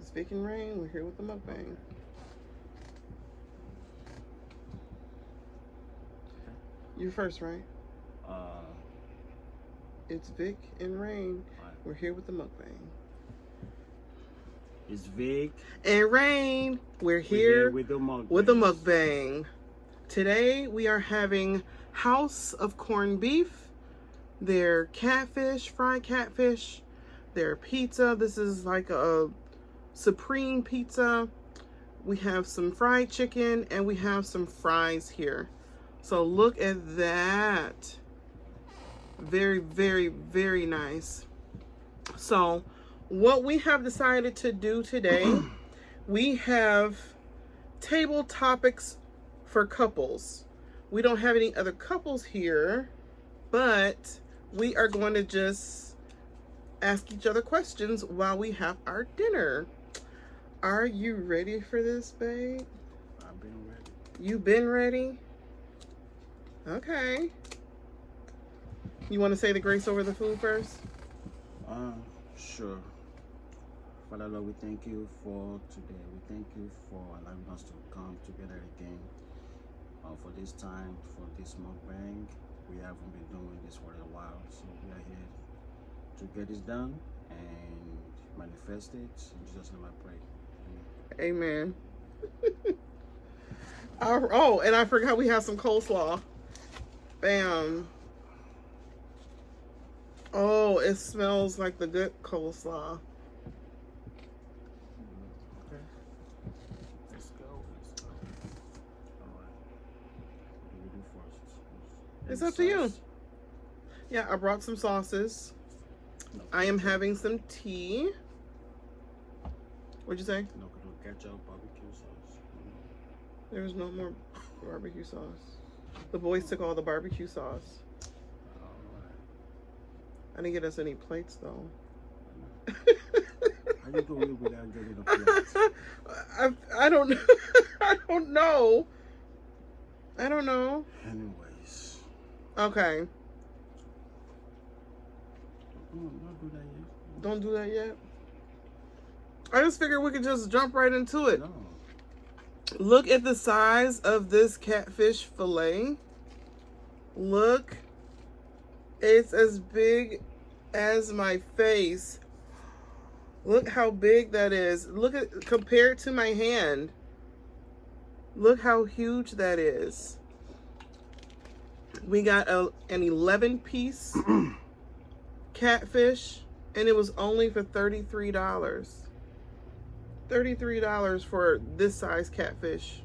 It's Vic and Rain. We're here with the mukbang. You first, right? It's Vic and Rain. We're here with the mukbang. It's Vic and Rain. We're here with the mukbang. Today we are having House of Corned Beef, their catfish, fried catfish, their pizza. This is like a supreme pizza. We have some fried chicken and we have some fries here. So look at that. Very, very, very nice. So what we have decided to do today, we have table topics for couples. We don't have any other couples here, but we are going to just ask each other questions while we have our dinner. Are you ready for this, babe? I've been ready. You been ready? Okay. You want to say the grace over the food first? Sure. Father Lord, we thank you for today. We thank you for allowing us to come together again for this time, for this mukbang. We haven't been doing this for a while, so we are here to get this done and manifest it. In Jesus' name I pray. Amen. Oh, and I forgot we have some coleslaw. Bam. Oh, it smells like the good coleslaw. Okay. Let's go. All right. What do we do first? It's up to you. Yeah, I brought some sauces. No, I am having some tea. What'd you say? No ketchup, barbecue sauce. There's no more barbecue sauce. The boys took all the barbecue sauce. I didn't get us any plates though. How you doing without getting a plate? I don't know. I don't know. I don't know. Anyways. Okay. Don't do that yet. Don't do that yet. I just figured we could just jump right into it. No. Look at the size of this catfish fillet. Look. It's as big as my face. Look how big that is. Look at, compared to my hand. Look how huge that is. We got an 11-piece catfish, and it was only for $33. $33 for this size catfish.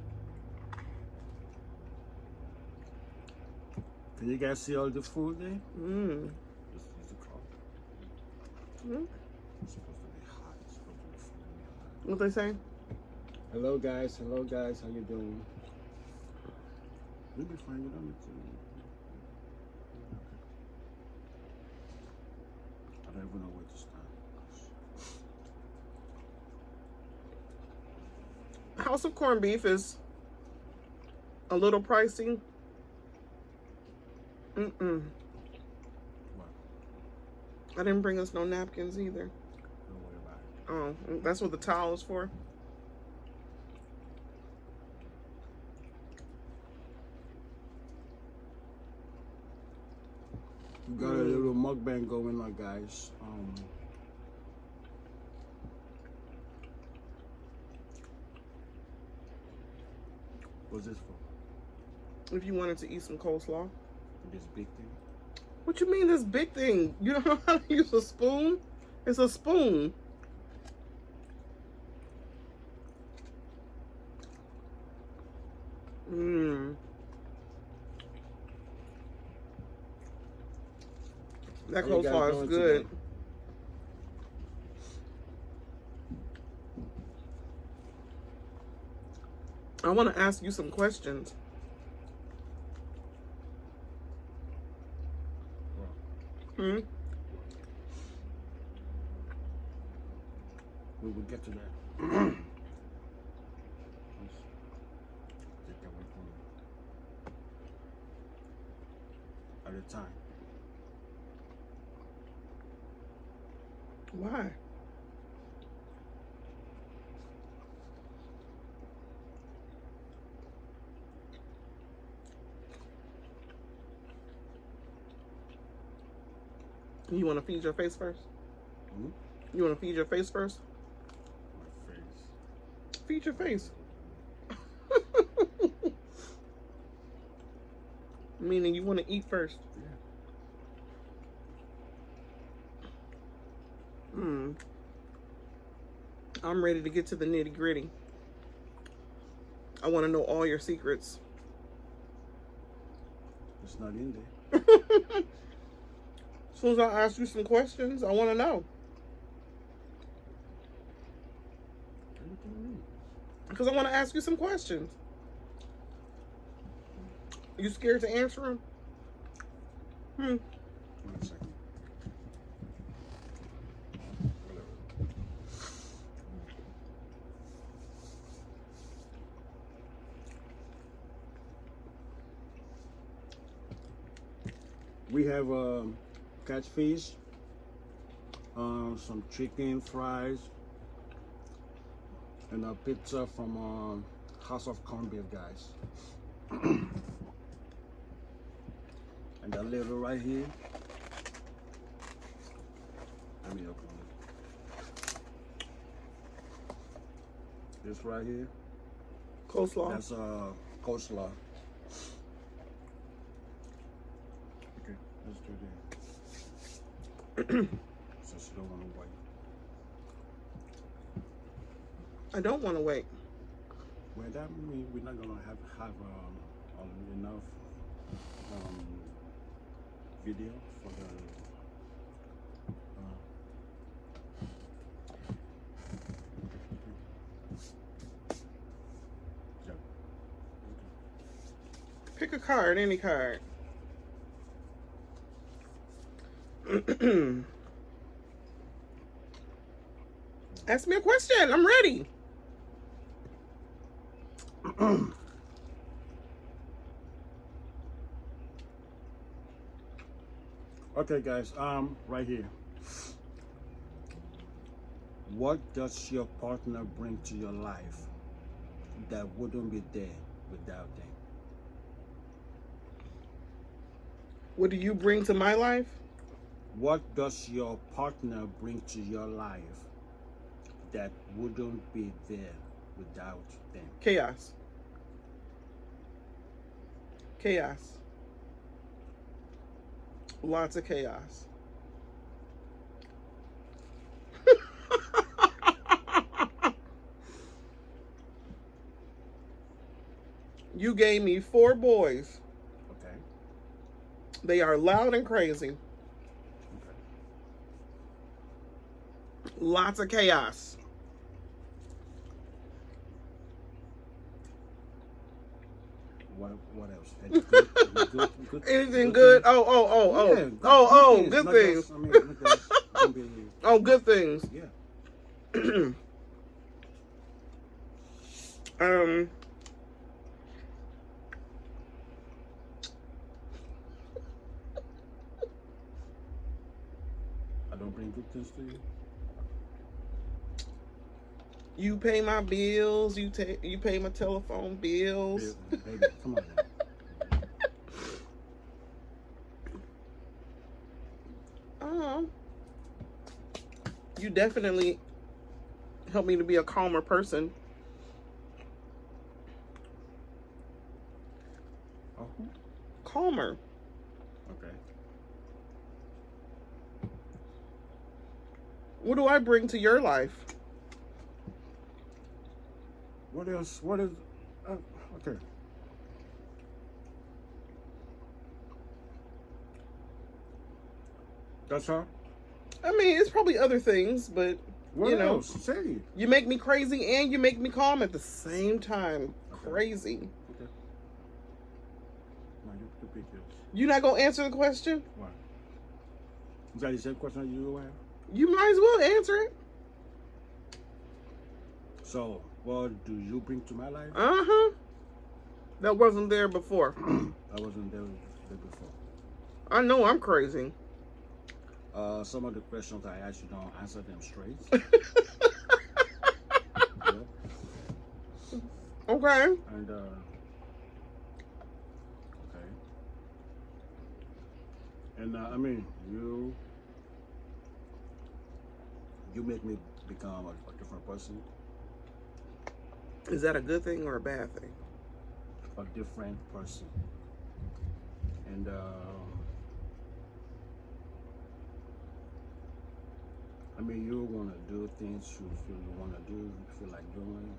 Can you guys see all the food there? Mmm. Just use the cup. Mm. It's supposed to be hot. It's supposed to be hot. What they say? Hello guys. Hello guys. How you doing? You'll be fine. You don't need to. I don't even know where to start. House of Corned Beef is a little pricey. What? I didn't bring us no napkins either. Don't worry about it. Oh, that's what the towel is for. We got a little mukbang going on, guys. What's this for? If you wanted to eat some coleslaw. This big thing? What you mean this big thing? You don't know how to use a spoon? It's a spoon. Mmm. That How you guys coleslaw is doing good. today? I want to ask you some questions. Hmm? We will get to that. Let's take that away from you. At a time. Why? You want to feed your face first? Hmm? You want to feed your face first? My face. Feed your face. Meaning you want to eat first. Yeah. I'm ready to get to the nitty gritty. I want to know all your secrets. It's not in there. As soon as I ask you some questions, I want to know. Everything you need. Because I want to ask you some questions. You scared to answer them? 1 second. We have catfish, some chicken fries, and a pizza from House of Corned Beef, guys. And that little right here. Let me open it. This right here. Coleslaw. That's coleslaw. Okay, let's do that. Since you don't want to wait. I don't want to wait. Well, that means we're not gonna have enough video for the. Yeah. Pick a card, any card. Ask me a question. I'm ready. Okay, guys. Right here. What does your partner bring to your life that wouldn't be there without them? What do you bring to my life? What does your partner bring to your life that wouldn't be there without them? Chaos. Chaos. Lots of chaos. You gave me 4 boys. Okay. They are loud and crazy. Okay. Lots of chaos. What else? Any good, Anything good? things? Yeah, Good not things. just- I mean, not just don't be- Oh, good things. Yeah. I don't bring good things to you. You pay my bills. You pay my telephone bills. Baby, come on now. You definitely help me to be a calmer person. Oh, Calmer. okay. What do I bring to your life? What else? What is? Okay. That's all. I mean, it's probably other things, but What you know, else? Say it. you make me crazy and you make me calm at the same time. Okay. Crazy. Okay. No, you pick yours. You not gonna answer the question? Why? Is that the same question you have? You might as well answer it. So, what do you bring to my life? That wasn't there before. I wasn't there before. I know I'm crazy. Some of the questions I asked you don't answer them straight. Yeah. Okay. And okay. And I mean, you you make me become a different person. Is that a good thing or a bad thing? A different person. And I mean, you want to do things you feel you want to do, you feel like doing,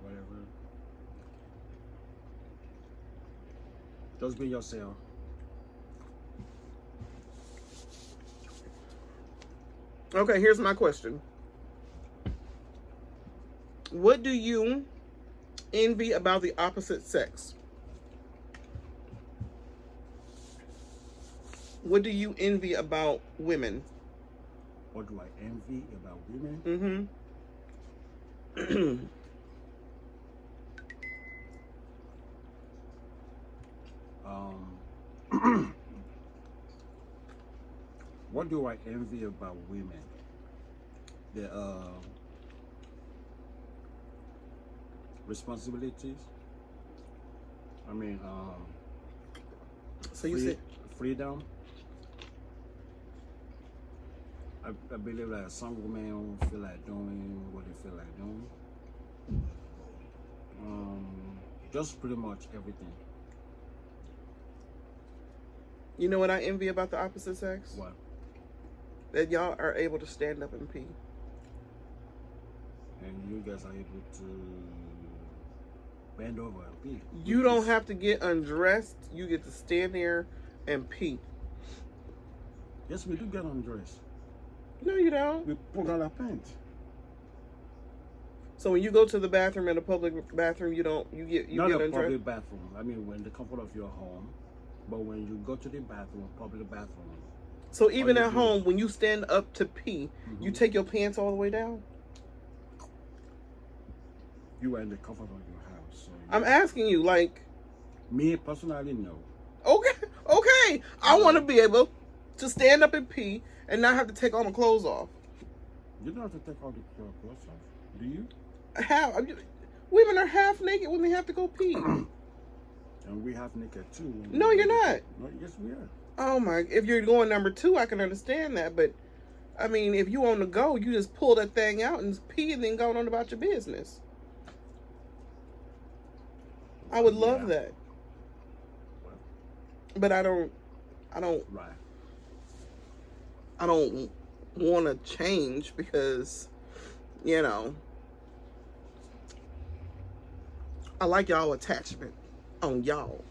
whatever. Just be yourself. Okay, here's my question. What do you envy about the opposite sex? What do you envy about women? What do I envy about women? Mm-hmm. What do I envy about women? The responsibilities. I mean, So you said freedom. I believe that some women feel like doing what they feel like doing. Just pretty much everything. You know what I envy about the opposite sex? What? That y'all are able to stand up and pee. And you guys are able to bend over and pee. You don't have to get undressed. You get to stand there and pee. Yes, we do get undressed. No, you don't. We pull out our pants. So when you go to the bathroom in a public bathroom, you Not get a undressed. public bathroom. I mean, when the comfort of your home. But when you go to the bathroom, public bathroom. So even at home, when you stand up to pee, you Mm-hmm. take your pants all the way down? You are in the comfort of your house. So I'm asking you, like... Me, personally, no. Okay. I want to be able to stand up and pee and not have to take all my clothes off. You don't have to take all the clothes off, do you? Women are half naked when they have to go pee. And we have naked too. No, you're not. No, yes, we are. Oh my! If you're going number 2, I can understand that. But I mean, if you on the go, you just pull that thing out and pee, and then go on about your business. I would love that, Well, but I don't. right. I don't want to change because, you know, I like y'all attachment on y'all.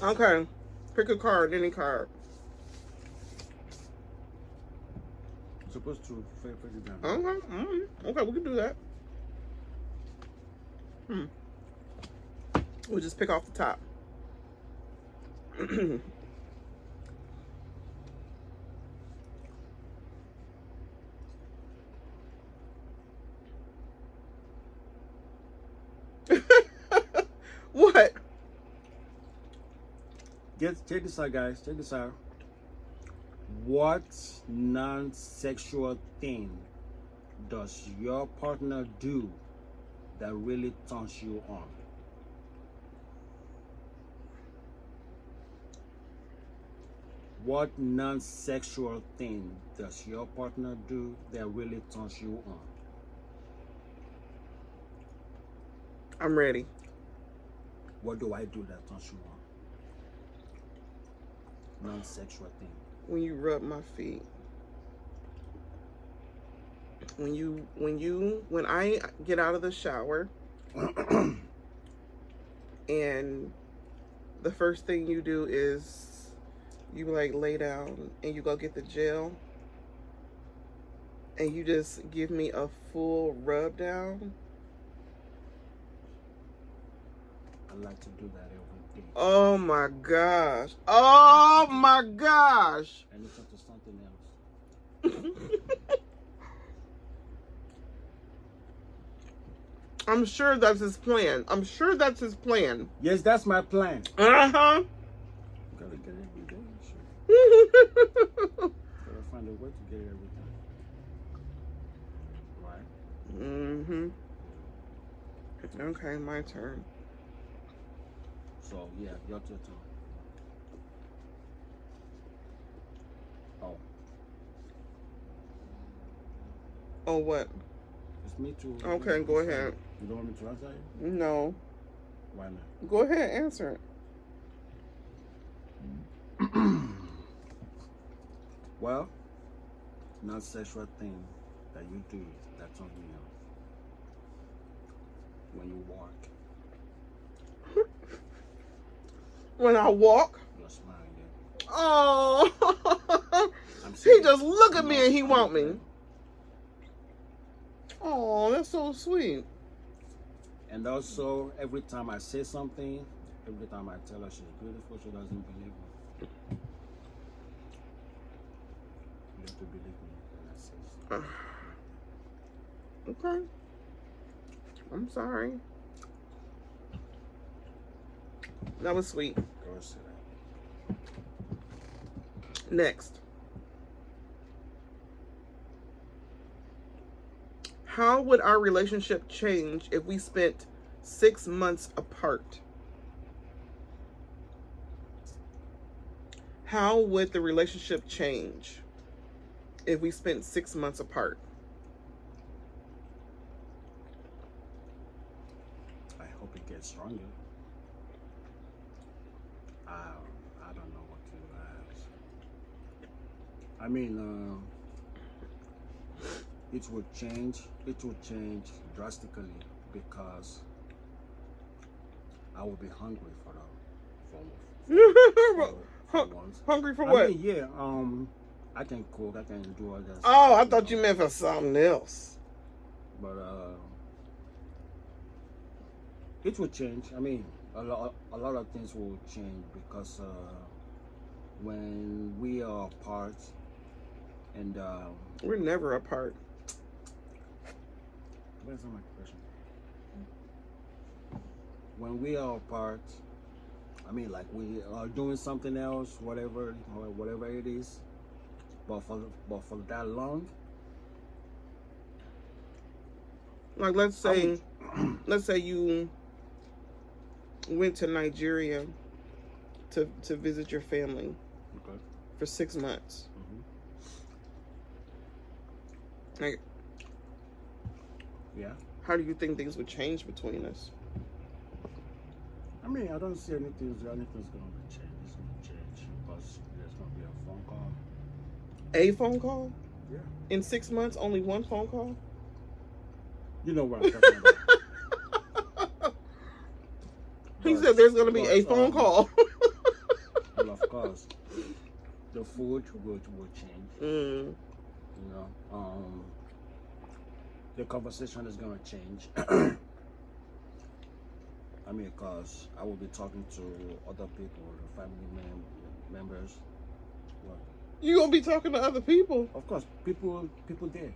Okay. Pick a card, any card. You're supposed to face it down. Okay, we can do that. We'll just pick off the top. What? Check this out, guys. Check this out. What non-sexual thing does your partner do that really turns you on? What non-sexual thing does your partner do that really turns you on? I'm ready. What do I do that turns you on? Non-sexual thing. When you rub my feet. When I get out of the shower and the first thing you do is you like lay down and you go get the gel and you just give me a full rub down. I like to do that every day. Oh my gosh. Oh my gosh. And it's up to something else. I'm sure that's his plan. I'm sure that's his plan. Yes, that's my plan. Uh-huh. Gotta get it every day. Sure. Gotta find a way to get it every time. Right? Mm-hmm. Okay, my turn. So, yeah, your turn. Oh, what? It's me too. Okay, go ahead. You don't want me to answer it? No. Why not? Go ahead, answer it. Well, non-sexual thing that you do that turns me on. When you walk, When I walk. you're smiling. Oh. I'm He serious. just look at I'm me not- and he I'm want not me. playing. Oh, that's so sweet. And also, every time I say something, every time I tell her she's beautiful, she doesn't believe me. You have to believe me when I say so. Okay. I'm sorry. That was sweet. Girl, say that. Next. How would our relationship change if we spent 6 months apart? How would the relationship change if we spent 6 months apart? I hope it gets stronger. I don't know what to ask. I mean, it will change. It will change drastically because I will be hungry for once. Hungry for what? I mean, yeah. I can cook. I can do all that. Oh, I stuff, thought you meant for something else. But it will change. I mean, a lot of things will change because when we are apart, and We're never apart. where's my question? When we are apart, I mean, like we are doing something else, whatever it is. But for that long, Like let's say you went to Nigeria to visit your family okay. for 6 months. Like, Yeah. how do you think things would change between us? I mean, I don't see anything's gonna be changed. It's gonna change because there's gonna be a phone call. A phone call? Yeah. In 6 months, only one phone call? You know what I'm talking about. He said there's going to be a phone call. Well, of course, the food will change. Mm. You know, the conversation is gonna change. I mean, because I will be talking to other people, family members. What? You going to be talking to other people? Of course, people there.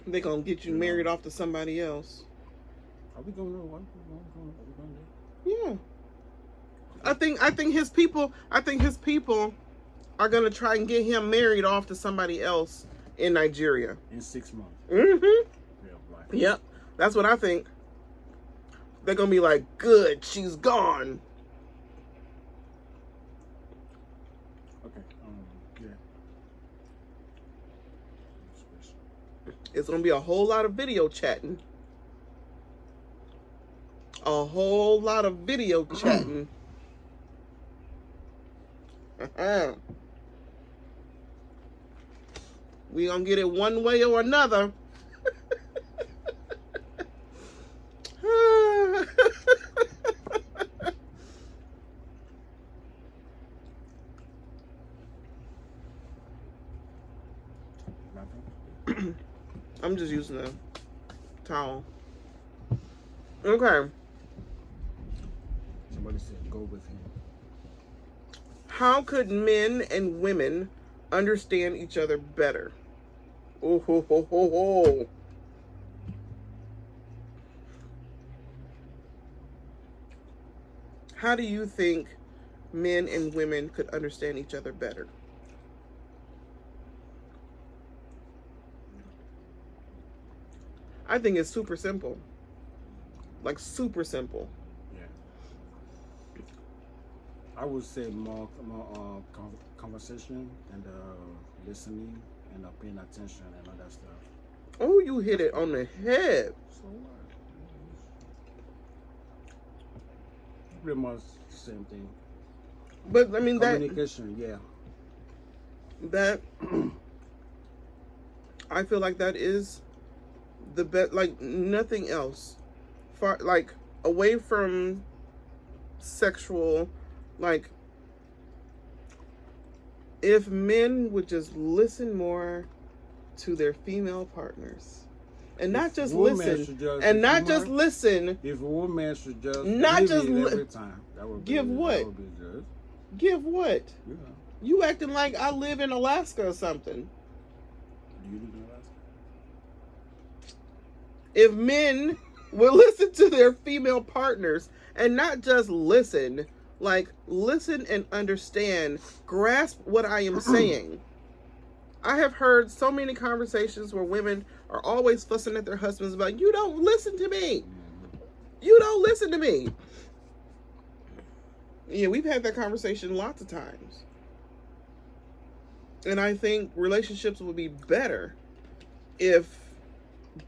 They going to get you married off to somebody else. Are we going to what? Are we going there? Yeah. I think his people are gonna try and get him married off to somebody else in Nigeria. In 6 months. Mm-hmm. Yeah, right. Yep. That's what I think. They're gonna be like, good, she's gone. Okay. Yeah. It's gonna be a whole lot of video chatting. A whole lot of video chatting. We gonna get it one way or another. I'm just using a towel. Okay. Somebody said go with him. How could men and women understand each other better? Oh, ho, ho, ho, ho. How do you think men and women could understand each other better? I think it's super simple. Like super simple. Yeah. I would say more conversation and listening and not paying attention and all that stuff. Oh, you hit it on the head. So what? Pretty much the same thing. But I mean Communication, yeah. that I feel like that is the best. Like nothing else, far like away from sexual, like if men would just listen more to their female partners. And not just listen, and not just listen. If a woman should just not give just it every time, that would give be, what? That would be good. Give what? Yeah. You acting like I live in Alaska or something. Do you live in Alaska? If men will listen to their female partners and not just listen, like listen and understand, grasp what I am saying. I have heard so many conversations where women are always fussing at their husbands about, you don't listen to me. You don't listen to me. Yeah, we've had that conversation lots of times. And I think relationships would be better if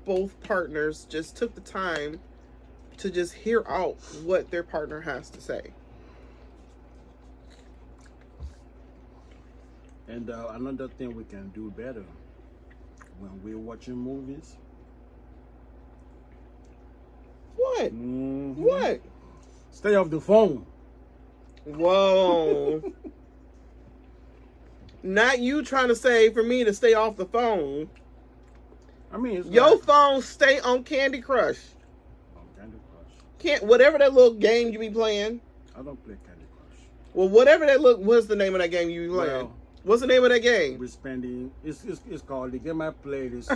both partners just took the time to just hear out what their partner has to say. And another thing we can do better when we're watching movies. What? Mm-hmm. What? Stay off the phone. Whoa. Not you trying to say for me to stay off the phone. I mean, it's your like, phone stay on Candy Crush. On Candy Crush. Can't whatever that little game you be playing. I don't play Candy Crush. Well, whatever that look. What's the name of that game you be playing? Well, what's the name of that game? We're spending. It's called the game I played is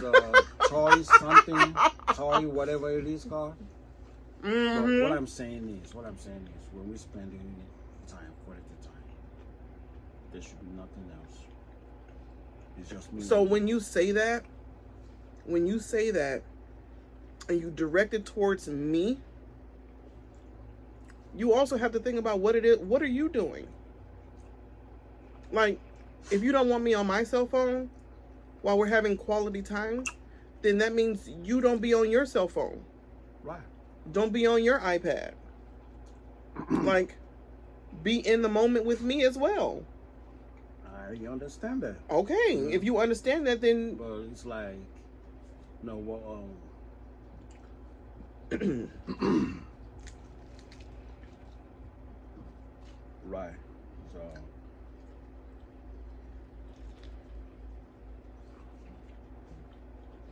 toy something toy whatever it is called. Mm-hmm. But what I'm saying is when we're spending time, quality time, there should be nothing else. It's just me. So when you say that, and you direct it towards me, you also have to think about what it is. What are you doing? Like, if you don't want me on my cell phone while we're having quality time, then that means you don't be on your cell phone. Right. Don't be on your iPad. Like, be in the moment with me as well. I understand that. Okay, Yeah. if you understand that, then. But it's like, no, well, right. So.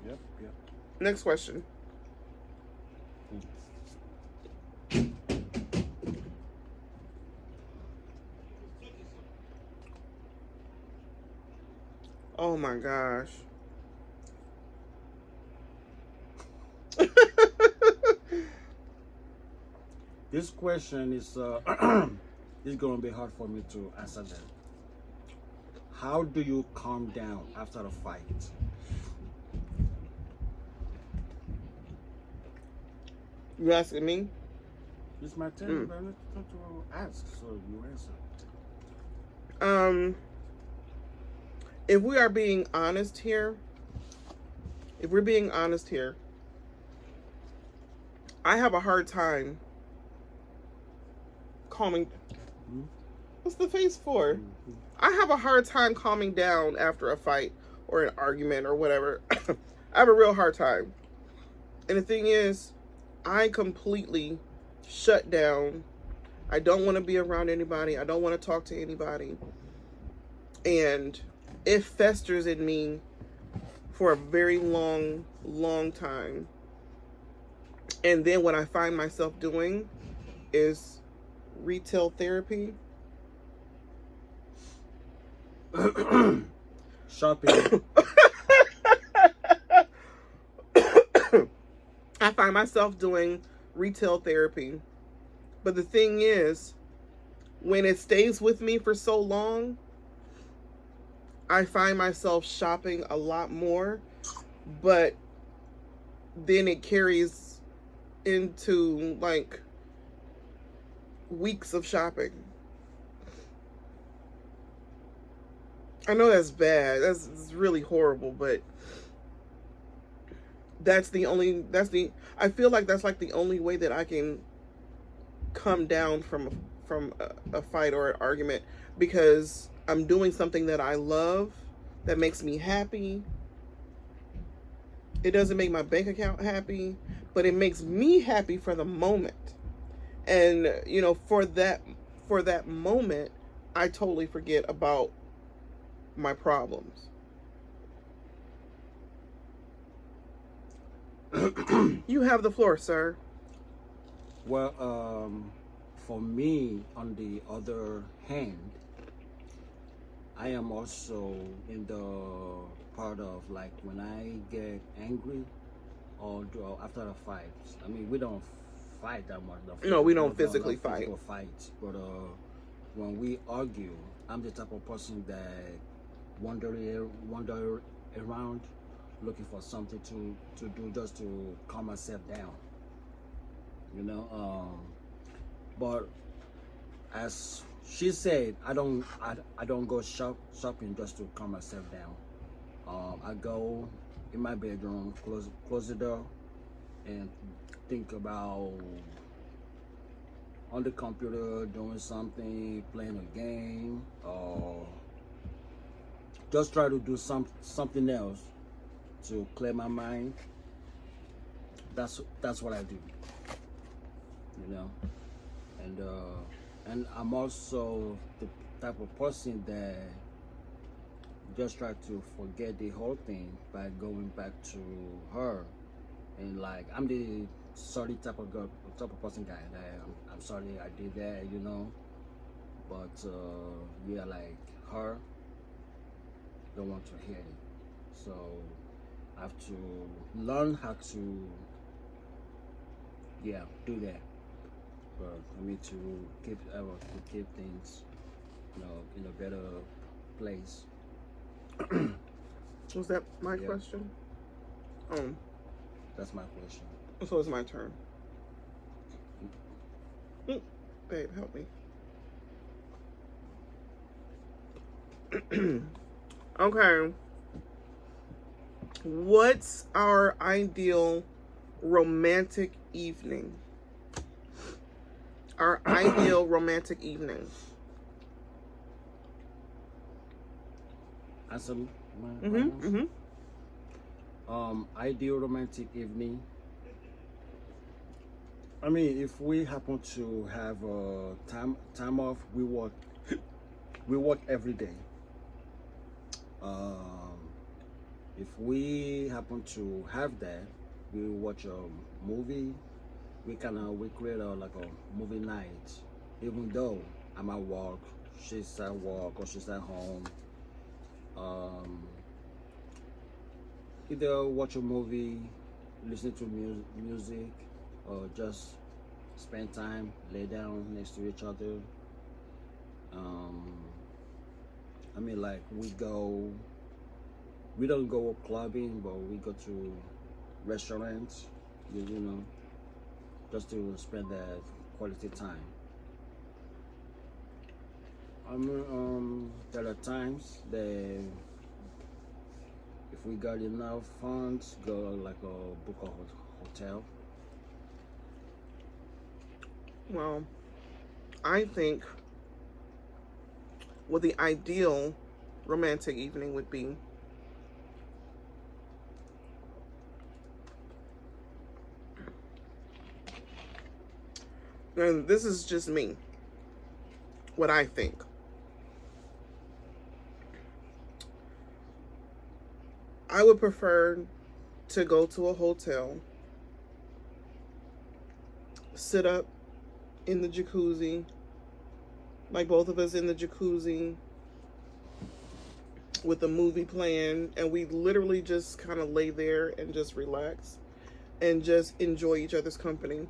Yep. Next question. Oh my gosh. This question is it's gonna be hard for me to answer that. How do you calm down after a fight? You asking me? It's my turn, but let's ask, so you answer. If we are being honest here, I have a hard time calming. What's the face for? I have a hard time calming down after a fight or an argument or whatever. I have a real hard time. And the thing is, I completely shut down. I don't want to be around anybody. I don't want to talk to anybody. And it festers in me for a very long, long time. And then what I find myself doing is retail therapy. Shopping. I find myself doing retail therapy. But the thing is, when it stays with me for so long, I find myself shopping a lot more, but then it carries into like weeks of shopping. I know that's bad. It's really horrible, but I feel like that's like the only way that I can come down from a fight or an argument, because I'm doing something that I love, that makes me happy. It doesn't make my bank account happy, but it makes me happy for the moment. And for that moment, I totally forget about my problems. You have the floor, sir. Well, for me, on the other hand, I am also in the part of like when I get angry or after a fight. I mean, we don't fight that much. No, we don't Not physically physical fight, but when we argue, I'm the type of person that wander around looking for something to do just to calm myself down. You know, but as she said, I don't go shopping just to calm myself down. I go in my bedroom, close the door, and think about on the computer doing something, playing a game, or just try to do something else to clear my mind. That's what I do, you know. And I'm also the type of person that just try to forget the whole thing by going back to her, and like I'm the sorry type of person guy that I'm sorry I did that, you know. But yeah, like her don't want to hear it, so I have to learn how to do that. But for me to keep things, you know, in a better place. Was that my Yeah. question? That's my question. So it's my turn. Babe, help me. Okay. What's our ideal romantic evening? Our ideal romantic evening. Answer my Mm-hmm. ideal romantic evening. I mean, if we happen to have a time off, we work every day. Um, if we happen to have that, we watch a movie. We create like a movie night. Even though I'm at work, she's at work or she's at home. Um, Either watch a movie, listen to music, or just spend time, lay down next to each other. Um, I mean, like we don't go clubbing, but we go to restaurants, you know, just to spend that quality time. There are times that if we got enough funds, go like a book a hotel. Well, I think what the ideal romantic evening would be, and this is just me, what I think. I would prefer to go to a hotel, sit up in the jacuzzi, like both of us in the jacuzzi with a movie playing, and we literally just kind of lay there and just relax and just enjoy each other's company.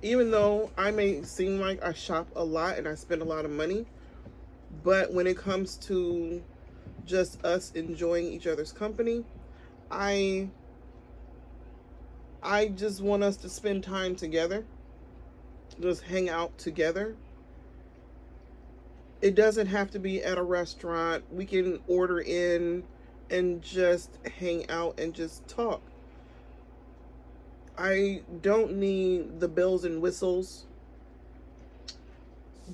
Even though I may seem like I shop a lot and I spend a lot of money, but when it comes to just us enjoying each other's company, I just want us to spend time together, just hang out together, It doesn't have to be at a restaurant. We can order in and just hang out and just talk. I don't need the bells and whistles.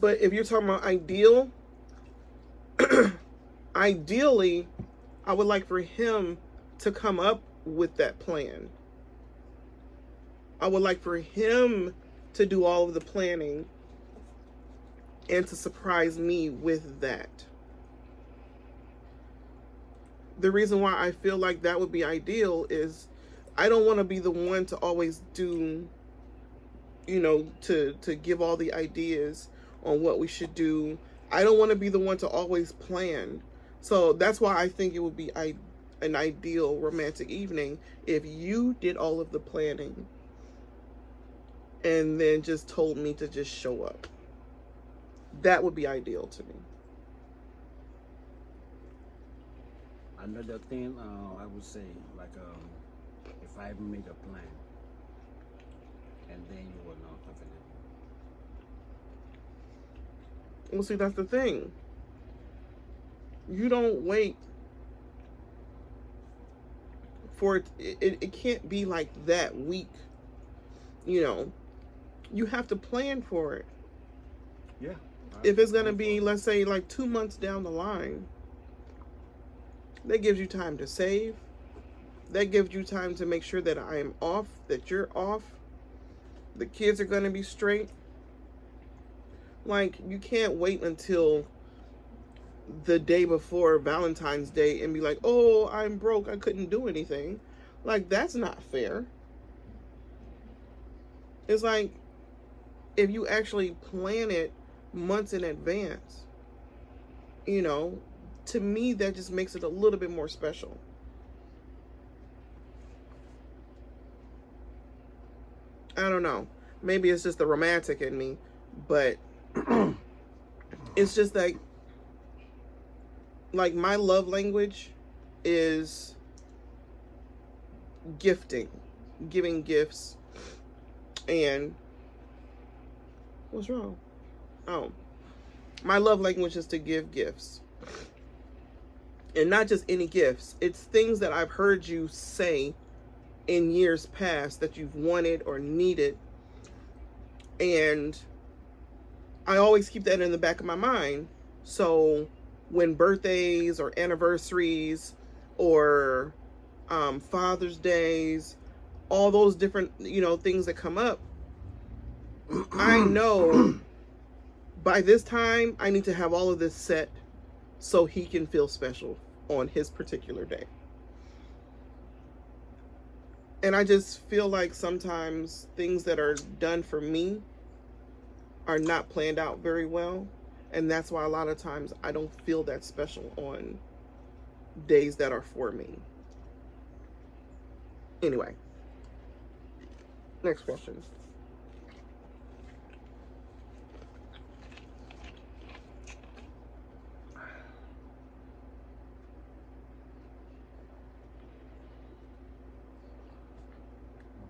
But if you're talking about ideal, ideally, I would like for him to come up with that plan. I would like for him to do all of the planning and to surprise me with that. The reason why I feel like that would be ideal is I don't want to be the one to always do, to give all the ideas on what we should do. I don't want to be the one to always plan. So that's why I think it would be an ideal romantic evening if you did all of the planning and then just told me to just show up. That would be ideal to me. Another thing I would say, like if I make a plan and then you were not available. Well, see, that's the thing. You don't wait for it. It can't be like that week. You have to plan for it. Yeah. If it's going to be, let's say, like 2 months down the line, that gives you time to save. That gives you time to make sure that I am off, that you're off. The kids are going to be straight. Like, you can't wait until the day before Valentine's Day and be like, oh, I'm broke, I couldn't do anything. Like, that's not fair. It's like, if you actually plan it months in advance, to me, that just makes it a little bit more special. I don't know. Maybe it's just the romantic in me, but it's just like my love language is gifting, giving gifts. And what's wrong? Oh, my love language is to give gifts. And not just any gifts. It's things that I've heard you say in years past that you've wanted or needed. And I always keep that in the back of my mind. So when birthdays or anniversaries or Father's Days, all those different, things that come up, I know by this time I need to have all of this set so he can feel special on his particular day. And I just feel like sometimes things that are done for me are not planned out very well. And that's why a lot of times I don't feel that special on days that are for me. Anyway, next question.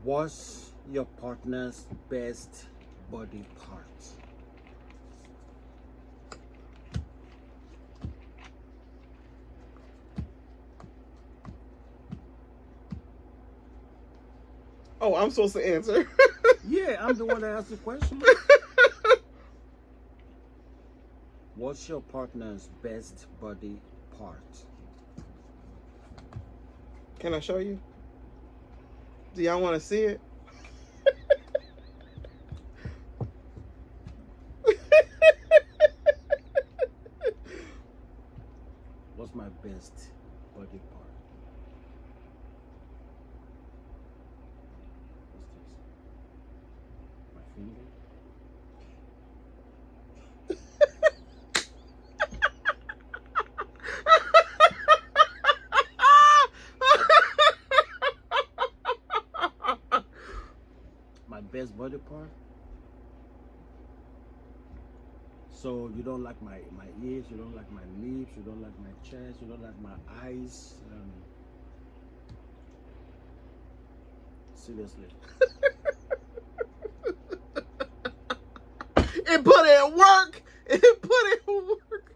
What's your partner's best body part? Oh, I'm supposed to answer. Yeah, I'm the one that asked the question. What's your partner's best body part? Can I show you? Do y'all want to see it? What's my best body part? What's this? My finger? My best body part? So you don't like my ears, you don't like my lips, you don't like my chest, you don't like my eyes. Seriously. It put in work. It put in work.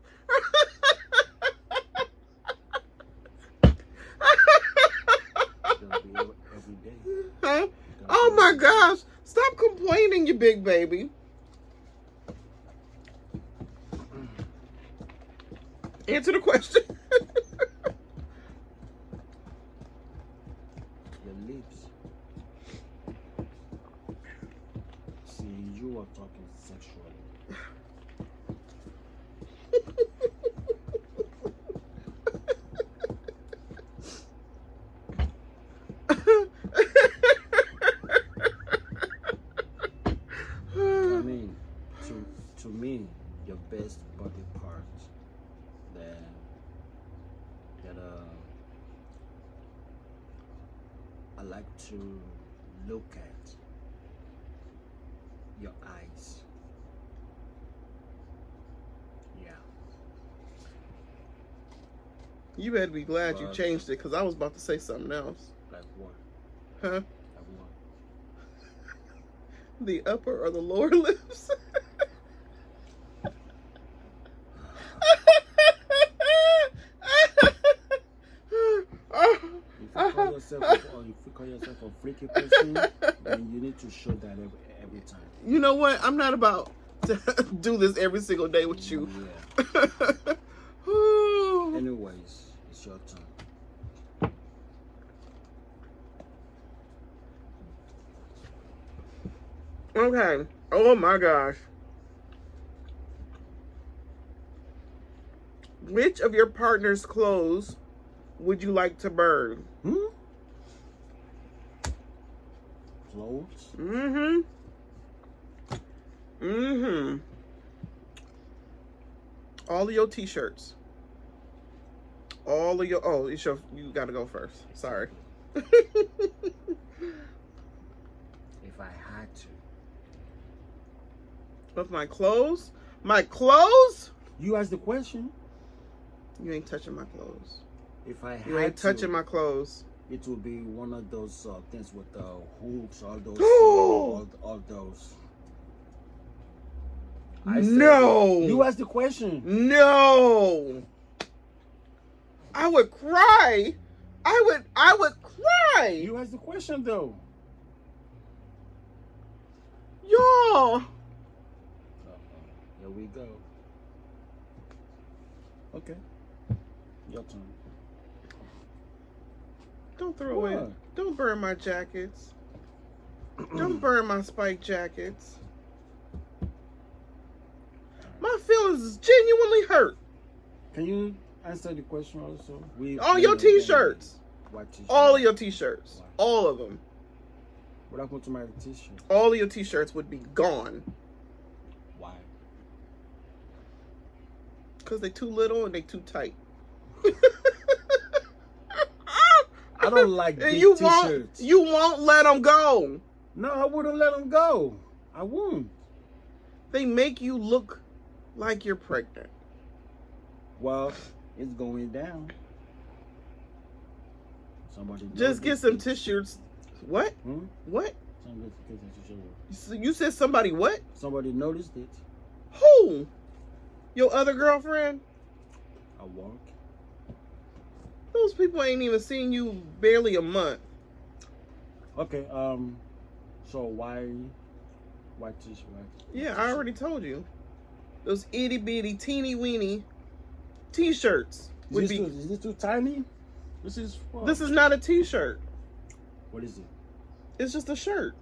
It's gonna be every day. Huh? It's gonna Oh be my every day. gosh. Stop complaining, you big baby. Answer the question. Your lips. See, you are talking sexually. I mean, to me, your best body part that I like to look at your eyes. Yeah. You better be glad you But- changed it, because I was about to say something else. Like what? Huh? Like what? The upper or the lower lips? If you call yourself a freaky person, then you need to show that every time. You know what? I'm not about to do this every single day with you. Yeah. Anyways, it's your turn. Okay. Oh my gosh. Which of your partner's clothes would you like to burn? Clothes? All of your t-shirts. All of your... Oh, you gotta go first. Sorry. If I had to. Of my clothes? My clothes? You asked the question. You ain't touching my clothes. If I had You ain't touching my clothes. it would be one of those things with the hooks, all those, all those. No. You asked the question. No. I would cry. I would cry. You asked the question though. Y'all. Here we go. Okay. Your turn. Don't throw away. What? Don't burn my jackets. Don't burn my spike jackets. My feelings is genuinely hurt. Can you answer the question also? All your t-shirts. What t-shirt? All of your t-shirts. Why? All of them. What happened to my t-shirt? All of your t-shirts would be gone. Why? Because they too little and they too tight. I don't like big You t-shirts. won't let them go. No, I wouldn't let them go. I won't. They make you look like you're pregnant. Well, it's going down. Somebody Just get some tissues. What? What? Somebody get some tissue. You said somebody what? Somebody noticed it. Who? Your other girlfriend? I walk. Those people ain't even seen you barely a month. Okay. So why t-shirt? Yeah, I already told you. Those itty bitty teeny weeny t-shirts would be. Is this too tiny? This is. What? This is not a t-shirt. What is it? It's just a shirt.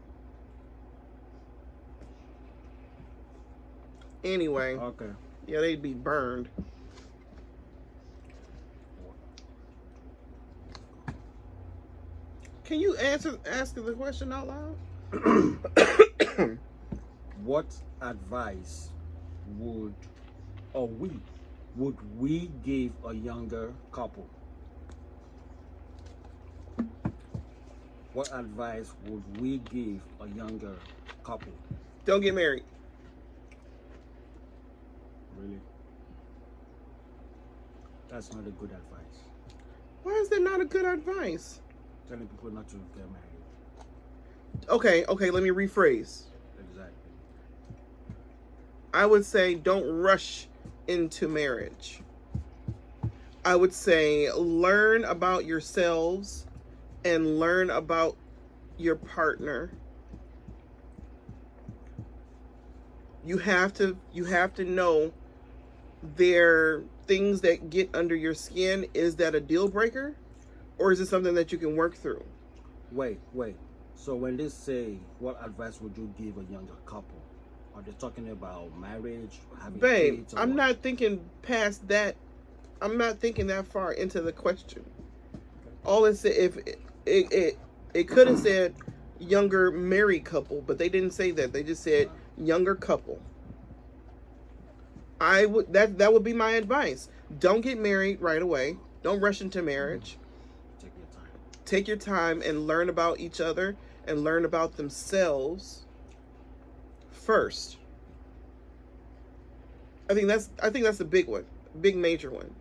Anyway. Okay. Yeah, they'd be burned. Can you ask the question out loud? What advice would we give a younger couple? What advice would we give a younger couple? Don't get married. Really? That's not a good advice. Why is that not a good advice? Telling people not to get married. Okay, let me rephrase. Exactly. I would say don't rush into marriage. I would say learn about yourselves and learn about your partner. You have to know there things that get under your skin. Is that a deal breaker, or is it something that you can work through? Wait. So when they say, what advice would you give a younger couple? Are they talking about marriage, having Babe, kids, or I'm what? not thinking past that. I'm not thinking that far into the question. All it said, if it could have said younger married couple, but they didn't say that. They just said younger couple. I would that would be my advice. Don't get married right away. Don't rush into marriage. Take your time. Take your time and learn about each other and learn about themselves first. I think that's a big one, big major one.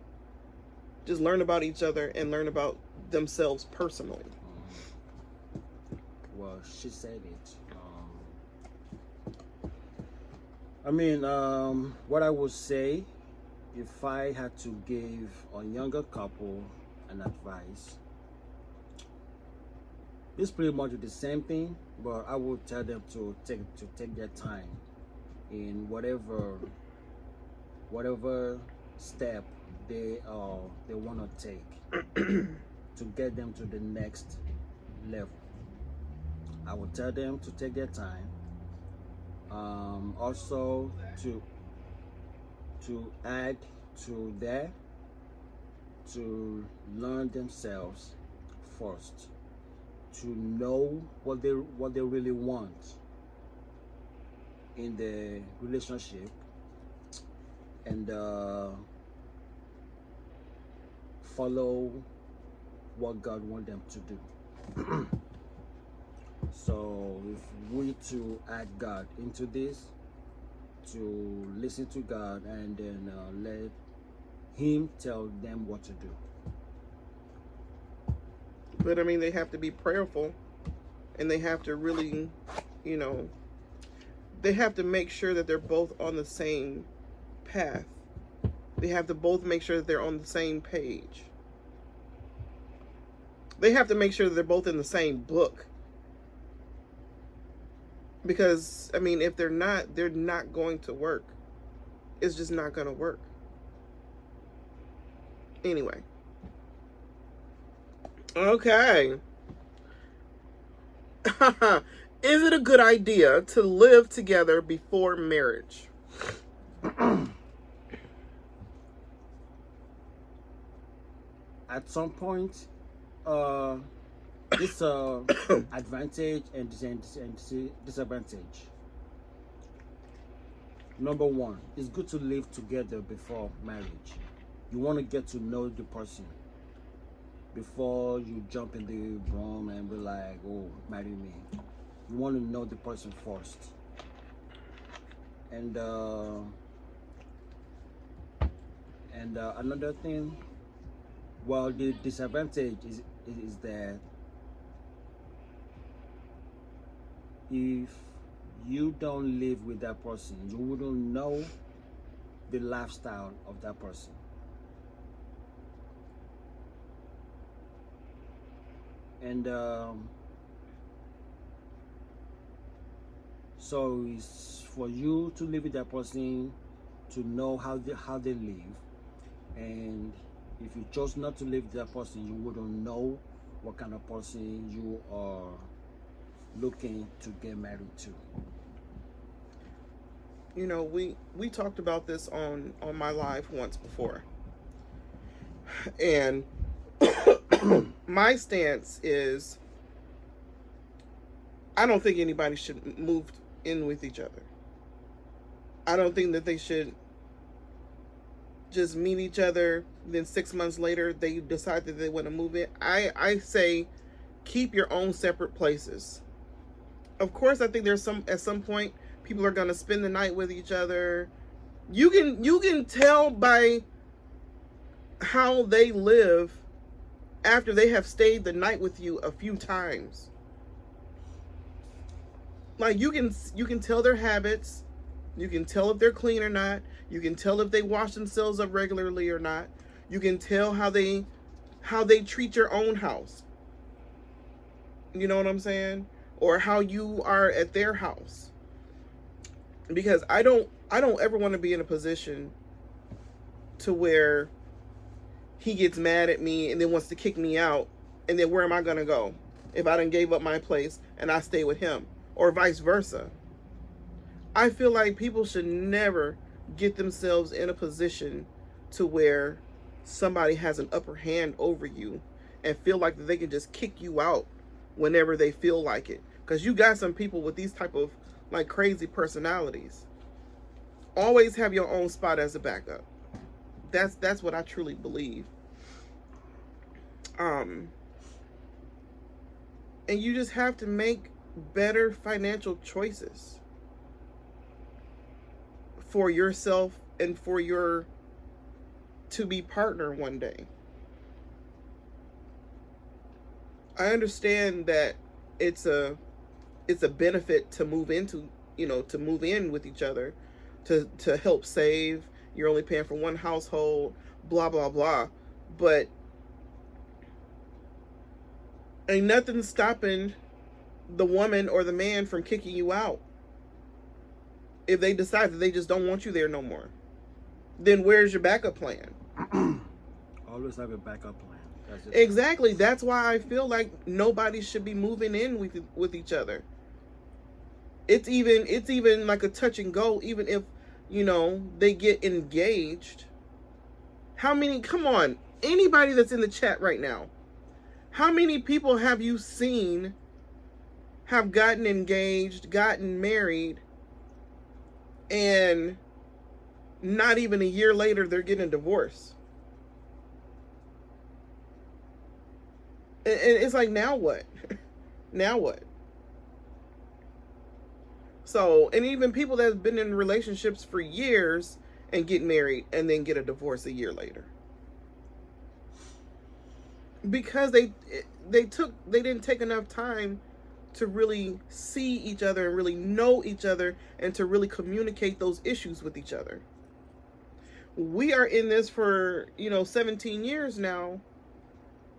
Just learn about each other and learn about themselves personally. Well, she said it. I mean, what I would say, if I had to give a younger couple an advice, it's pretty much the same thing, but I would tell them to take their time in whatever step they want to take to get them to the next level. I would tell them to take their time. Also to add to that, to learn themselves first, to know what they really want in the relationship, and follow what God wants them to do. So if we to add God into this, to listen to God, and then let Him tell them what to do. But I mean, they have to be prayerful, and they have to really, they have to make sure that they're both on the same path. They have to both make sure that they're on the same page. They have to make sure that they're both in the same book. Because, I mean, if they're not going to work. It's just not going to work. Anyway. Okay. Is it a good idea to live together before marriage? At some point, this advantage and disadvantage. Number one, it's good to live together before marriage. You want to get to know the person before you jump in the room and be like, oh, marry me. You want to know the person first. And another thing, well, the disadvantage is that if you don't live with that person, you wouldn't know the lifestyle of that person. And so it's for you to live with that person, to know how they live. And if you chose not to live with that person, you wouldn't know what kind of person you are looking to get married to. We talked about this on my live once before. And my stance is, I don't think anybody should move in with each other. I don't think that they should just meet each other, then 6 months later they decide that they want to move in. I say keep your own separate places. Of course, I think at some point people are going to spend the night with each other. You can tell by how they live after they have stayed the night with you a few times. Like you can tell their habits. You can tell if they're clean or not. You can tell if they wash themselves up regularly or not. You can tell how they treat your own house. You know what I'm saying? Or how you are at their house. Because I don't ever want to be in a position to where he gets mad at me and then wants to kick me out, and then where am I gonna go if I done gave up my place and I stay with him, or vice versa? I feel like people should never get themselves in a position to where somebody has an upper hand over you and feel like that they can just kick you out whenever they feel like it. Because you got some people with these type of like crazy personalities. Always have your own spot as a backup. That's what I truly believe. And you just have to make better financial choices for yourself and for your to-be partner one day. I understand that it's a benefit to move into, to move in with each other, to help save. You're only paying for one household, blah, blah, blah. But ain't nothing stopping the woman or the man from kicking you out. If they decide that they just don't want you there no more, then where's your backup plan? Always have a backup plan. Exactly. That's why I feel like nobody should be moving in with each other. It's even like a touch and go, even if they get engaged. Come on, anybody that's in the chat right now, how many people have you seen have gotten engaged, gotten married, and not even a year later they're getting a divorce? And it's like, now what? Now what? So, and even people that have been in relationships for years and get married and then get a divorce a year later. Because they didn't take enough time to really see each other and really know each other and to really communicate those issues with each other. We are in this for, 17 years now,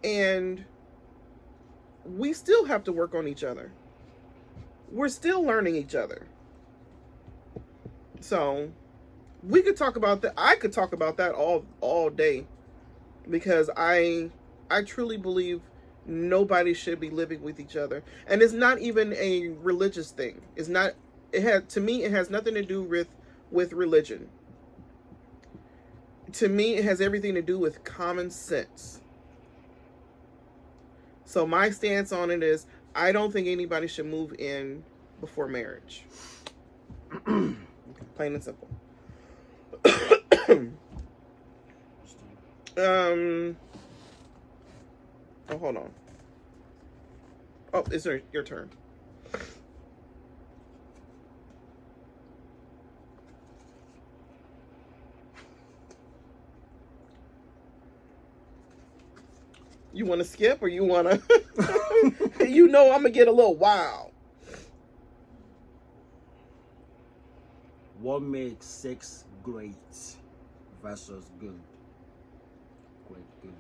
and we still have to work on each other. We're still learning each other. So we could talk about that. I could talk about that all day, because I truly believe nobody should be living with each other. And it's not even a religious thing. To me, it has nothing to do with religion. To me, it has everything to do with common sense. So my stance on it is, I don't think anybody should move in before marriage. Plain and simple. Oh, hold on. Oh, it's your turn. You want to skip, or you want to? I'm gonna get a little wild. What makes sex great versus good? Good.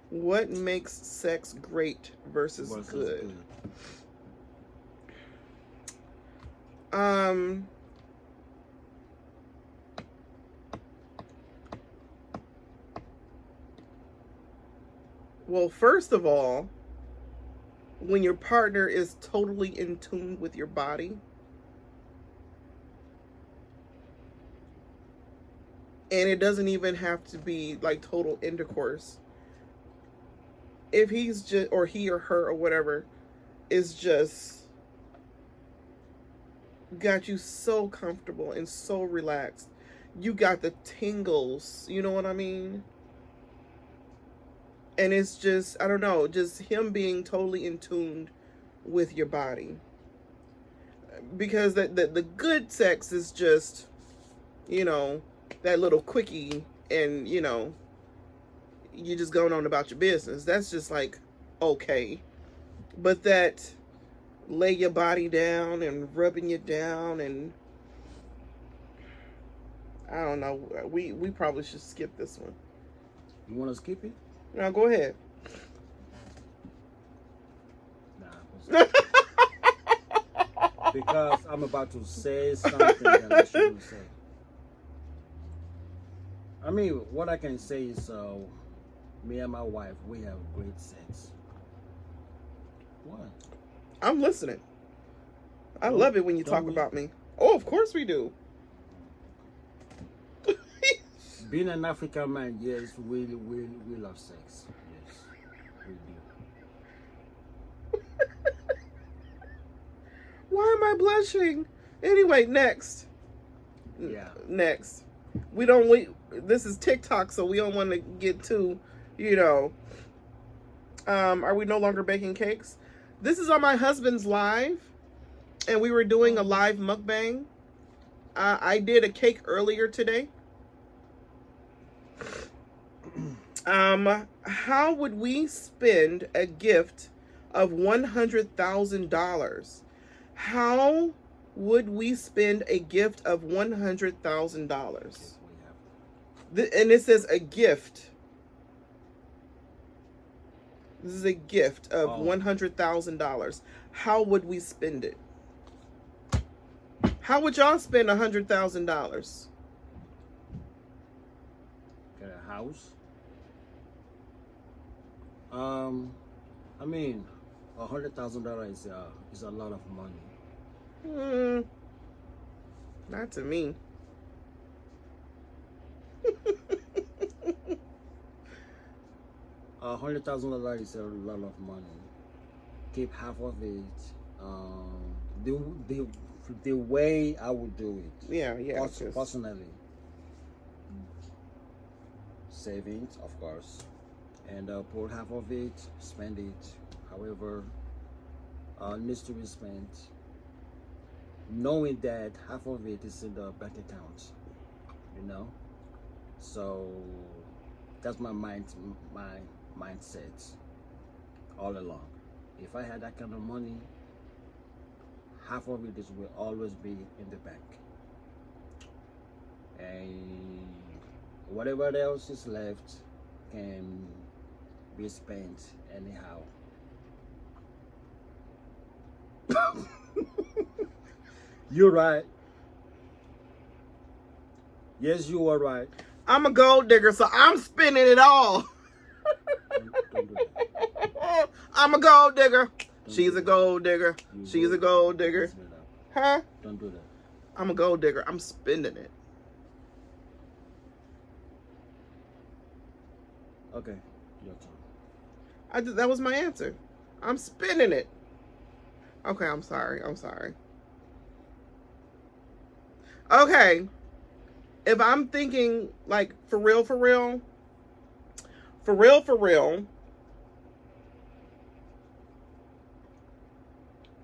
What makes sex great versus good? Well, first of all, when your partner is totally in tune with your body, and it doesn't even have to be like total intercourse. If he's just, or he or her or whatever, is just got you so comfortable and so relaxed, you got the tingles, you know what I mean? And it's just, I don't know, just him being totally in tune with your body. Because the good sex is just, that little quickie, and, you just going on about your business. That's just like, okay. But that lay your body down and rubbing you down and I don't know. We probably should skip this one. You want to skip it? No, go ahead. Nah. Because I'm about to say something that I shouldn't say. I mean, what I can say is, me and my wife, we have great sex. What? I'm listening. I love it when you talk about me. Oh, of course we do. Being an African man, yes, we love sex. Yes, we do. Why am I blushing? Anyway, next. Yeah. Next. This is TikTok, so we don't want to get too, are we no longer baking cakes? This is on my husband's live, and we were doing a live mukbang. I did a cake earlier today. How would we spend a gift of $100,000? How would we spend a gift of $100,000? And it says a gift. This is a gift of $100,000. How would we spend it? How would y'all spend $100,000? Get a house. I mean, $100,000 is a lot of money. Not to me. $100,000 is a lot of money. Keep half of it. The way I would do it. Yeah. Personally, savings, of course, and put half of it, spend it. However, needs to be spent, knowing that half of it is in the bank account. So that's my mindset all along. If I had that kind of money, half of it will always be in the bank, and whatever else is left can be spent anyhow. You're right. Yes, you are right. I'm a gold digger, so I'm spending it all. Don't do that. I'm a gold digger. She's a gold digger. She's a gold digger. Huh? Don't do that. I'm a gold digger. I'm spending it. Okay, your turn. That was my answer. I'm spending it. Okay, I'm sorry. Okay. If I'm thinking like for real,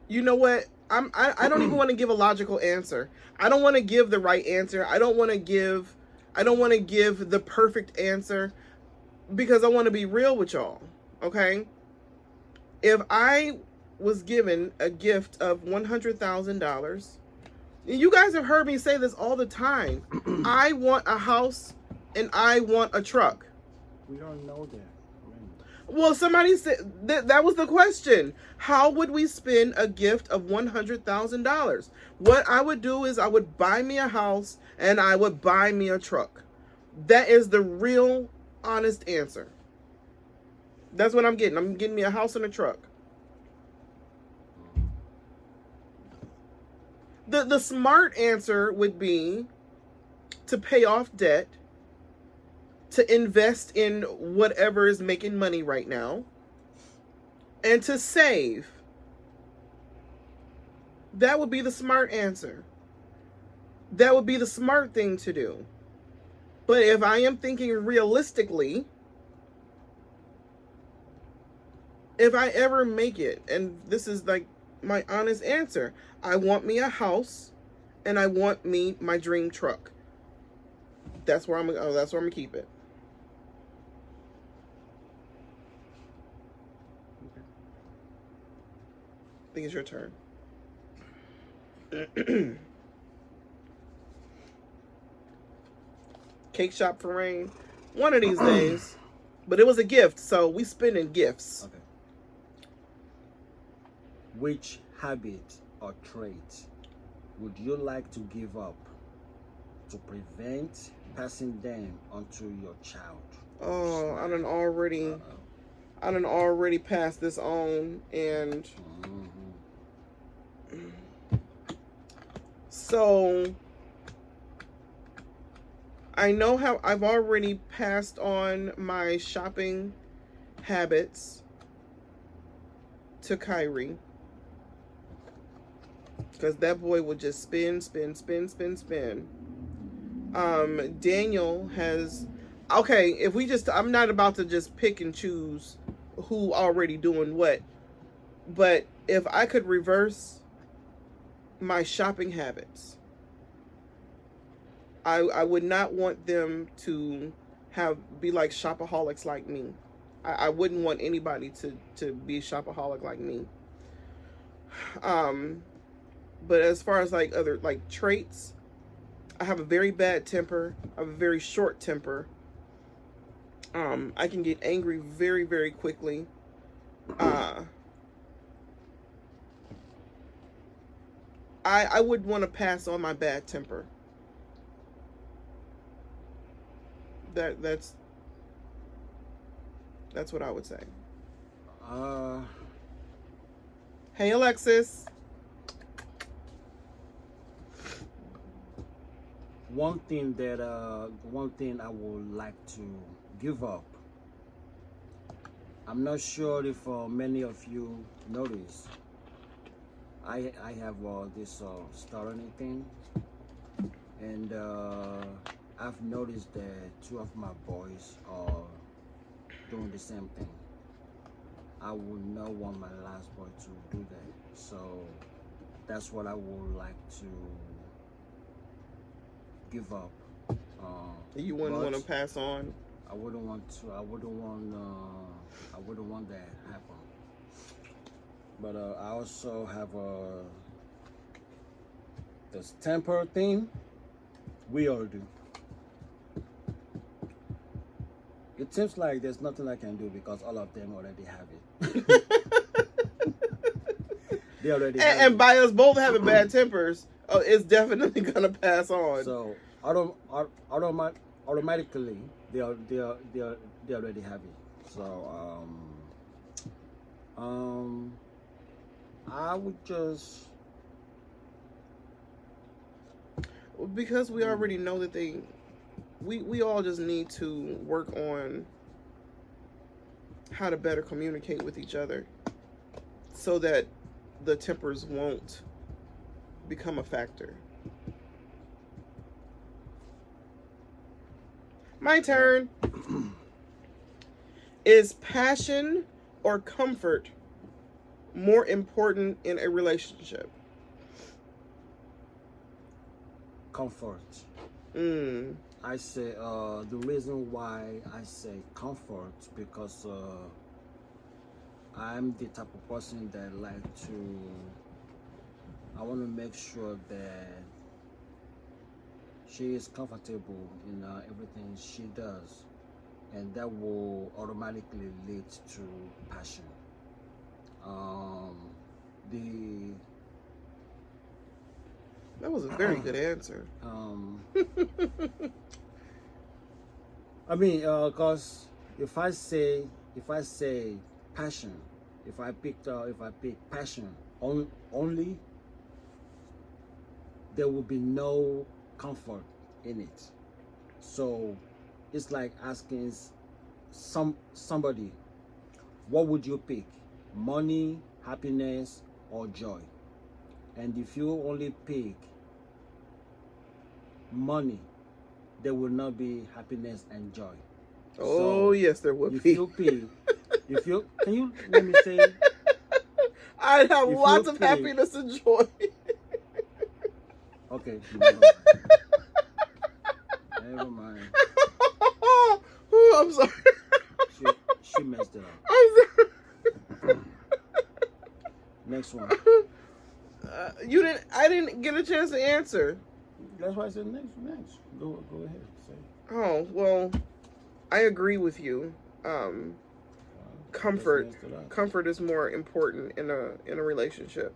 you know what? I don't even want to give a logical answer. I don't want to give the right answer. I don't want to give the perfect answer because I want to be real with y'all. Okay? If I was given a gift of $100,000, you guys have heard me say this all the time. I want a house and I want a truck. We don't know that. Well, somebody said that was the question. How would we spend a gift of $100,000? What I would do is I would buy me a house and I would buy me a truck. That is the real honest answer. That's what I'm getting. I'm getting me a house and a truck. The smart answer would be to pay off debt, to invest in whatever is making money right now, and to save. That would be the smart answer. That would be the smart thing to do. But if I am thinking realistically, if I ever make it, and this is like my honest answer, I want me a house and I want me my dream truck. That's where I'm gonna keep it. Okay. I think it's your turn. Cake shop for rain. One of these days. But it was a gift, so we spending gifts. Okay. Which habit or trait would you like to give up to prevent passing them onto your child? Oh, I done already passed this on, and so I know how I've already passed on my shopping habits to Kyrie, because that boy would just spin. Daniel has, okay, I'm not about to just pick and choose who already doing what, but if I could reverse my shopping habits, I would not want them to be like shopaholics like me. I wouldn't want anybody to be a shopaholic like me. But as far as like other like traits, I have a very bad temper. I have a very short temper. I can get angry very, very quickly. I would want to pass on my bad temper. That's what I would say. Hey, Alexis. One thing I would like to give up. I'm not sure if many of you notice. I have this starting thing, and I've noticed that two of my boys are doing the same thing. I would not want my last boy to do that, so that's what I would like to give up. You wouldn't want to pass on. I wouldn't want to. I wouldn't want that to happen. But I also have this temper thing. We all do. It seems like there's nothing I can do because all of them already have it. They already have And it. by us both having bad tempers, it's definitely gonna pass on. So automatically they already have it. So I would just, because we already know that we all just need to work on how to better communicate with each other so that the tempers won't become a factor. My turn. Is passion or comfort more important in a relationship? comfort. I say the reason why I say comfort because I'm the type of person that I want to make sure that she is comfortable in everything she does, and that will automatically lead to passion. That was a very good answer. I mean, cause if I say passion, if I pick passion only, there will be no comfort in it. So it's like asking somebody, what would you pick? Money, happiness, or joy? And if you only pick money, there will not be happiness and joy. Oh, so yes, there will be. Can you let me say? I have lots of happiness and joy. Okay. Never mind. Oh, I'm sorry. She messed it up. I'm sorry. Next one. I didn't get a chance to answer. That's why I said next. Go ahead. Say. Oh, well, I agree with you. Comfort, comfort is more important in a relationship.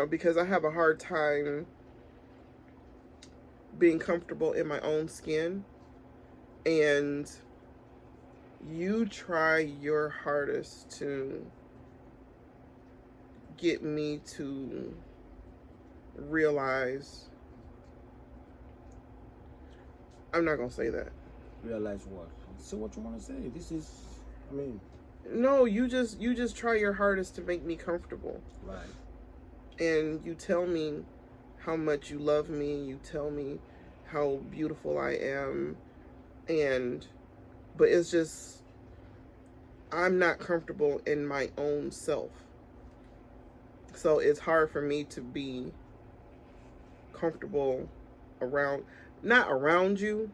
Because I have a hard time being comfortable in my own skin, and you try your hardest to get me to realize. I'm not gonna say that. Realize what? Say what you want to say. This is, I mean. No, you just try your hardest to make me comfortable. Right. And you tell me how much you love me. You tell me how beautiful I am, but it's just I'm not comfortable in my own self. So it's hard for me to be comfortable not around you,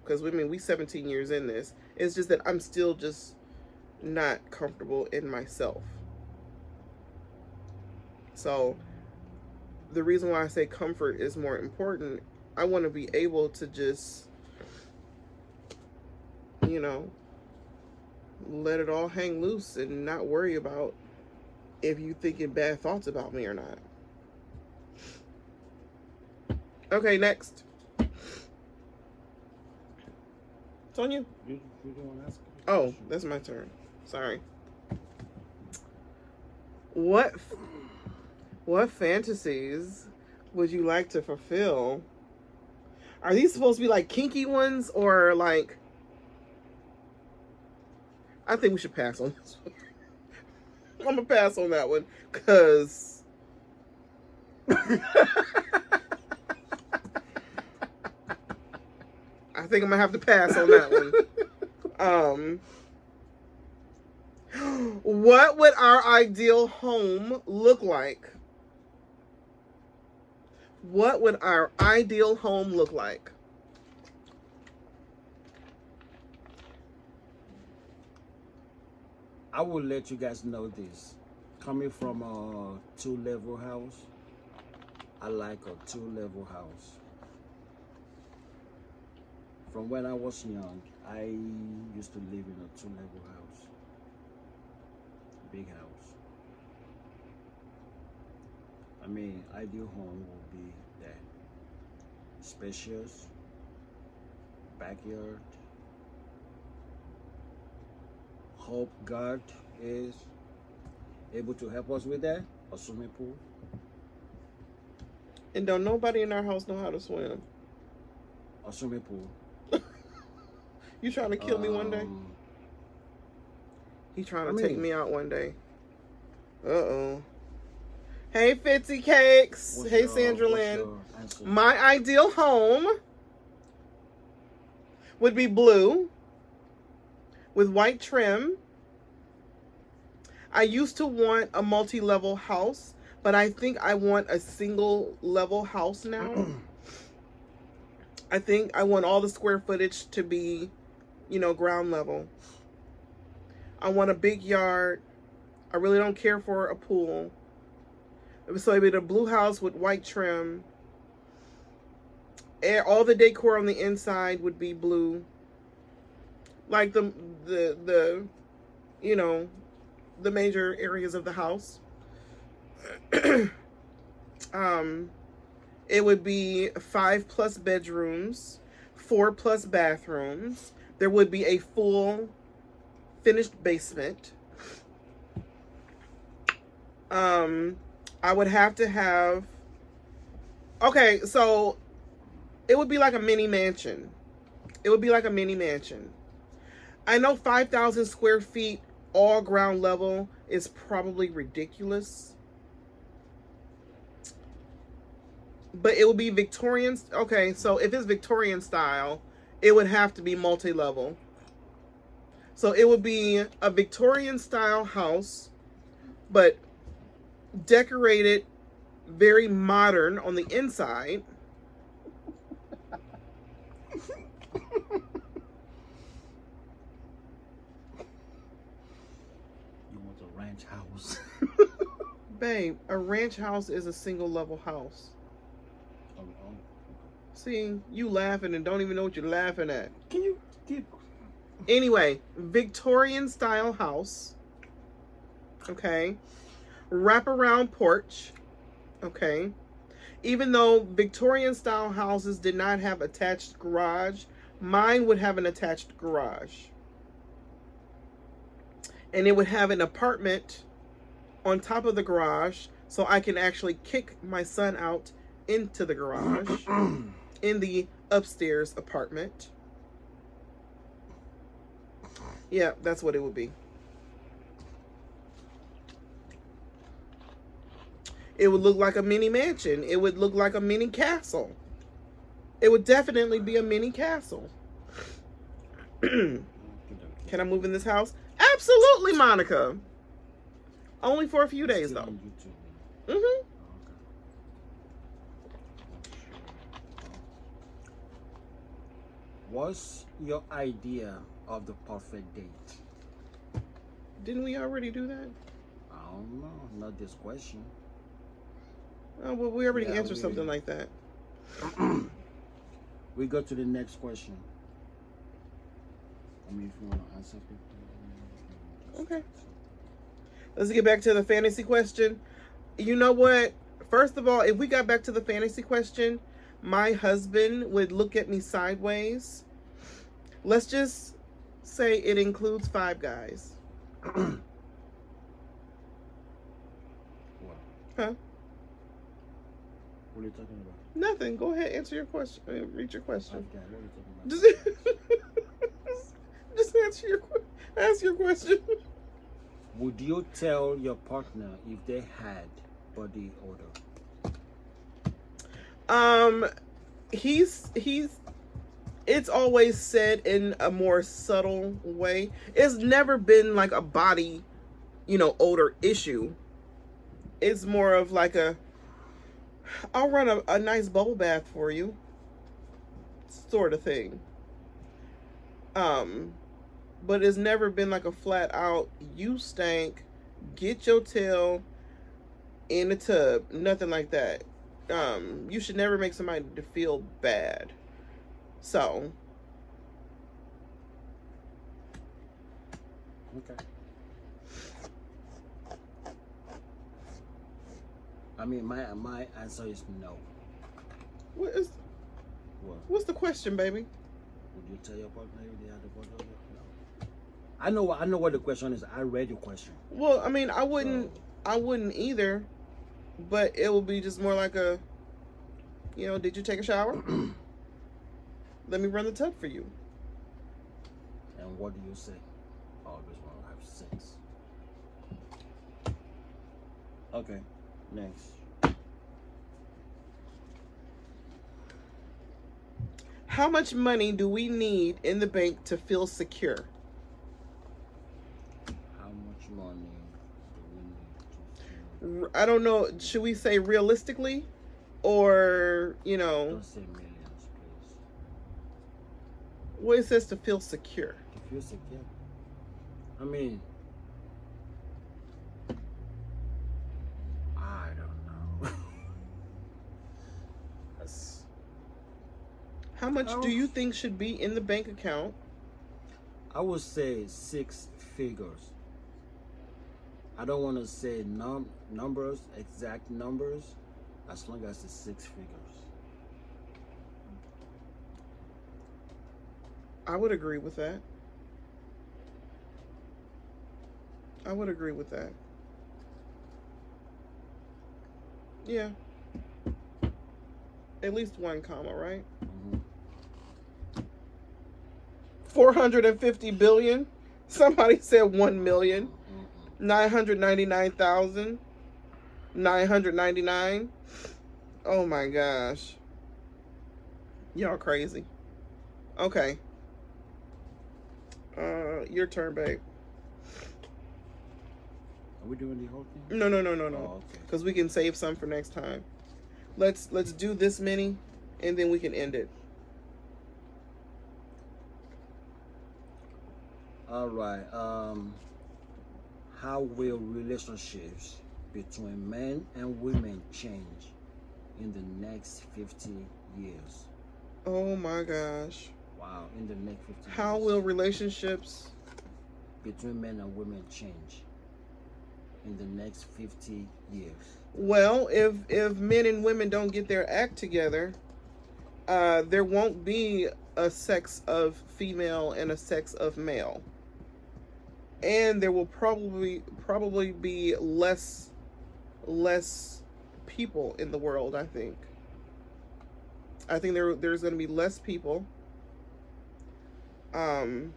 because we 17 years in this. It's just that I'm still just not comfortable in myself. So the reason why I say comfort is more important, I want to be able to just, let it all hang loose and not worry about if you thinking bad thoughts about me or not. Okay, next. It's on you. You don't want to ask. Oh, that's my turn. Sorry. What fantasies would you like to fulfill? Are these supposed to be like kinky ones, or like? I think we should pass on this one. I'm gonna pass on that one because I think I'm gonna have to pass on that one. What would our ideal home look like? What would our ideal home look like? I will let you guys know this. Coming from a 2-level house, I like a 2-level house. From when I was young, I used to live in a 2-level house. Big house. I mean, ideal home would be that. Spacious, backyard. Hope God is able to help us with that. A swimming pool. And don't nobody in our house know how to swim. A swimming pool. You trying to kill me one day? He trying to take me out one day. Uh-oh. Hey, Fitzy Cakes. Hey, Sandra Lynn. My ideal home would be blue with white trim. I used to want a multi-level house, but I think I want a single-level house now. I think I want all the square footage to be, ground level. I want a big yard. I really don't care for a pool. So it'd be the blue house with white trim. And all the decor on the inside would be blue. Like the major areas of the house. It would be 5+ bedrooms, 4+ bathrooms. There would be a full finished basement. I would have to have. Okay, so it would be like a mini mansion. It would be like a mini mansion. I know 5,000 square feet, all ground level, is probably ridiculous. But it would be Victorian. Okay, so if it's Victorian style, it would have to be multi-level. So it would be a Victorian style house, but decorated very modern on the inside. House. Babe, a ranch house is a single level house. See, you laughing and don't even know what you're laughing at. Can you keep? Anyway, Victorian style house. Okay. Wraparound porch. Okay. Even though Victorian style houses did not have attached garage, mine would have an attached garage. And it would have an apartment on top of the garage so I can actually kick my son out into the garage in the upstairs apartment. Yeah, that's what it would be. It would look like a mini mansion. It would look like a mini castle. It would definitely be a mini castle. Can I move in this house? Absolutely, Monica. Only for a few days, though. Mm-hmm. What's your idea of the perfect date? Didn't we already do that? I don't know. Not this question. Oh, well, we already answered something like that. We go to the next question. I mean, if you want to answer it. Okay. Let's get back to the fantasy question. You know what? First of all, if we got back to the fantasy question, my husband would look at me sideways. Let's just say it includes 5 guys. What? Huh? What are you talking about? Nothing. Go ahead. Answer your question. Read your question. Okay, what are you talking about? Just ask your question. Would you tell your partner if they had body odor? He's it's always said in a more subtle way. It's never been like a body, odor issue. It's more of like I'll run a nice bubble bath for you sort of thing. But it's never been like a flat out, you stank, get your tail in the tub. Nothing like that. You should never make somebody to feel bad. So. Okay. I mean, my answer is no. What's the question, baby? Would you tell your partner if they had a body odor? No. I know what the question is. I read your question. Well, I mean, I wouldn't either, but it would be just more like did you take a shower? Let me run the tub for you. And what do you say? I always want to have sex. Okay, next. How much money do we need in the bank to feel secure? How much money do we need to feel? I don't know. Should we say realistically? Or, Don't say millions, please. What it says to feel secure. To feel secure? I mean, I don't know. How much do you think should be in the bank account? I would say 6 figures. I don't want to say numbers, exact numbers, as long as it's 6 figures. I would agree with that. I would agree with that. Yeah. At least 1 comma, right? Mm-hmm. 450 billion. Somebody said 1 million. 999,999. Oh my gosh. Y'all crazy. Okay. Your turn, babe. Are we doing the whole thing? No. Oh, okay. Because we can save some for next time. Let's do this many, and then we can end it. All right. How will relationships between men and women change in the next 50 years? Oh my gosh. Wow, in the next 50 How years. will relationships Between men and women change in the next 50 years? Well, if men and women don't get their act together, there won't be a sex of female and a sex of male, and there will probably be less people in the world. I think there's going to be less people. Um,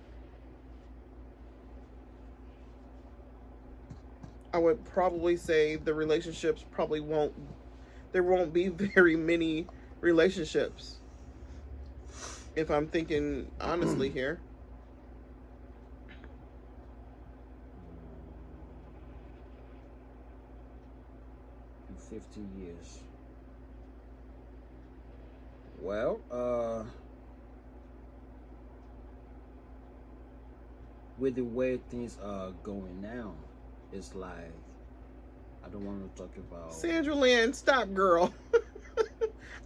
I would probably say the relationships probably won't. There won't be very many relationships. If I'm thinking honestly here. In 50 years. Well, with the way things are going now, it's like I don't want to talk about. Sandra Lynn, stop, girl.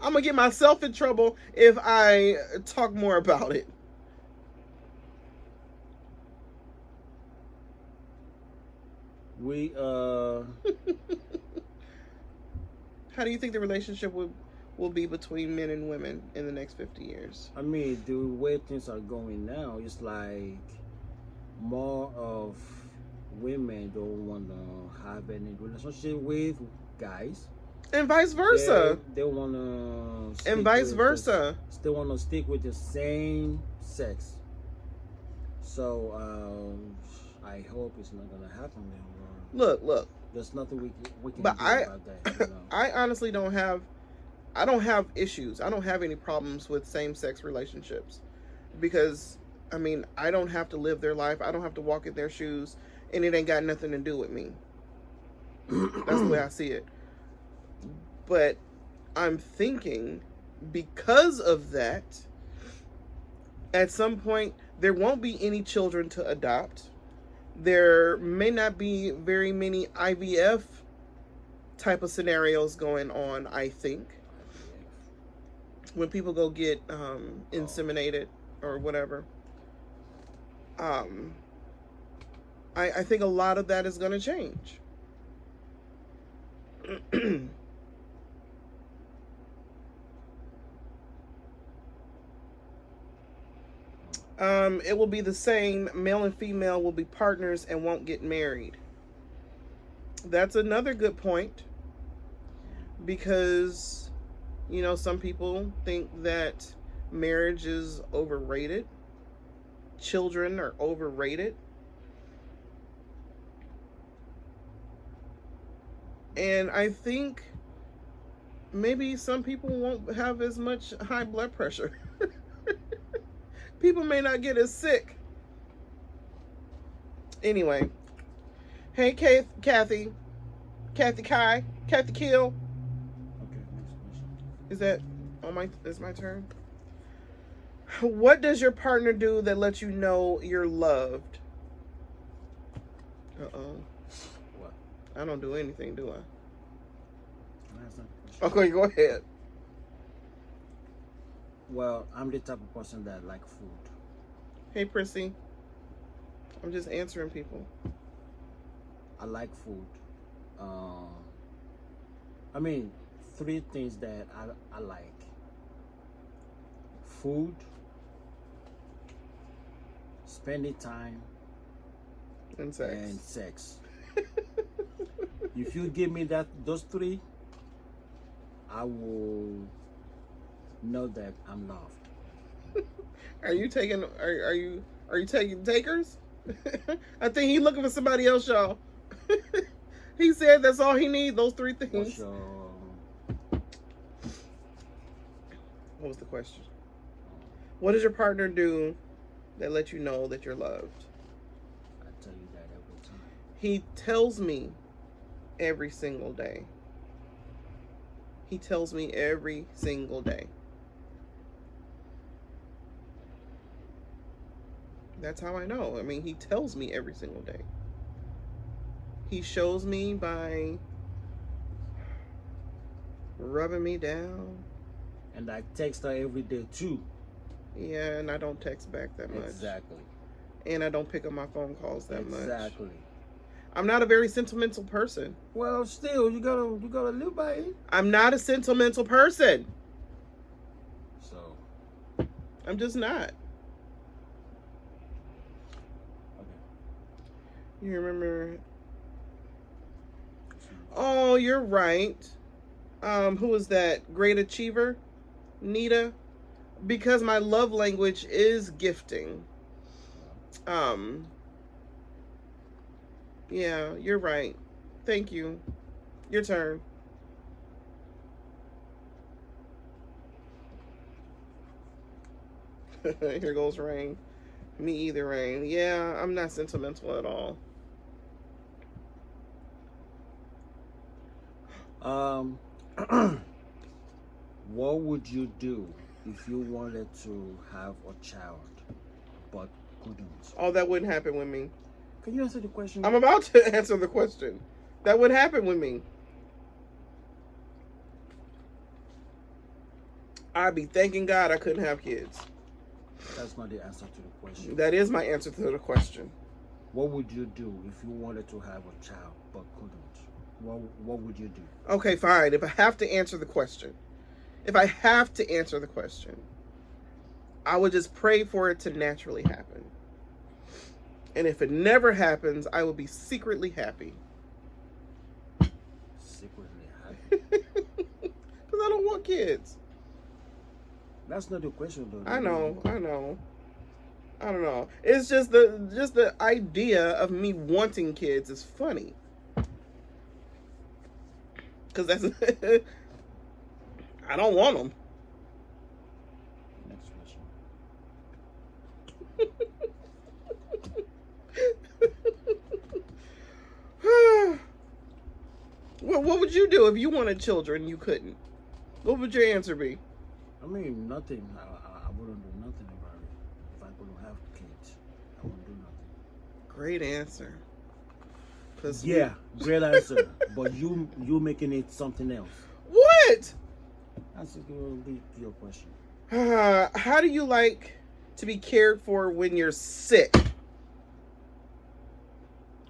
I'm gonna get myself in trouble if I talk more about it. We How do you think the relationship will be between men and women in the next 50 years? I mean, the way things are going now, it's like more of women don't want to have any relationship with guys. And vice versa. They want to. And vice versa. They want to stick with the same sex. So I hope it's not gonna happen anymore. Look. There's nothing we can But do about that. You know? I honestly don't have issues. I don't have any problems with same-sex relationships because I mean, I don't have to live their life. I don't have to walk in their shoes, and it ain't got nothing to do with me. That's the way I see it. But I'm thinking because of that, at some point there won't be any children to adopt. There may not be very many IVF type of scenarios going on, I think. When people go get inseminated or whatever. I think a lot of that is going to change. It will be the same. Male and female will be partners and won't get married. That's another good point. Because, you know, some people think that marriage is overrated. Children are overrated. And I think maybe some people won't have as much high blood pressure. People may not get as sick. Anyway. Hey, Kathy. Kathy Kai. Kathy Kill. Okay, next question. Is that is my turn? What does your partner do that lets you know you're loved? Uh-oh. What? I don't do anything, do I? Can I ask that question? Okay, go ahead. Well, I'm the type of person that like food. Hey, Prissy. I'm just answering people. I like food. I mean, 3 things that I like. Food, spending time, And sex. and sex. If you give me those 3, I will know that I'm loved. Are you taking taking takers? I think he's looking for somebody else, y'all. He said that's all he needs, those 3 things. What's your, What was the question? What does your partner do that lets you know that you're loved? I tell you that every time. He tells me every single day. He tells me every single day. That's how I know. I mean, he tells me every single day. He shows me by rubbing me down, And I text her every day too. Yeah, and I don't text back that much. Exactly. And I don't pick up my phone calls that much. Exactly. I'm not a very sentimental person. Well, still, you gotta live by it. I'm not a sentimental person. So. I'm just not. Okay. You remember? Oh, you're right. Who was that? Great achiever? Nita? Because my love language is gifting. Yeah, you're right. Thank you. Your turn. Here goes Rain. Me either, Rain. Yeah, I'm not sentimental at all. What would you do if you wanted to have a child but couldn't? Oh, that wouldn't happen with me. Can you answer the question? I'm about to answer the question. That would happen with me. I'd be thanking God I couldn't have kids. That's not the answer to the question. That is my answer to the question. What would you do if you wanted to have a child but couldn't? What would you do? Okay, fine. If I have to answer the question, I would just pray for it to naturally happen. And if it never happens, I will be secretly happy. Secretly happy? Because I don't want kids. That's not the question, though. I know. I don't know. It's just the idea of me wanting kids is funny. Because that's I don't want them. Next question. What would you do if you wanted children you couldn't? What would your answer be? I mean, nothing. I wouldn't do nothing about it. If I couldn't have kids, I wouldn't do nothing. Great answer. Yeah, great answer. But you making it something else. What? That's going to be your question. How do you like to be cared for when you're sick?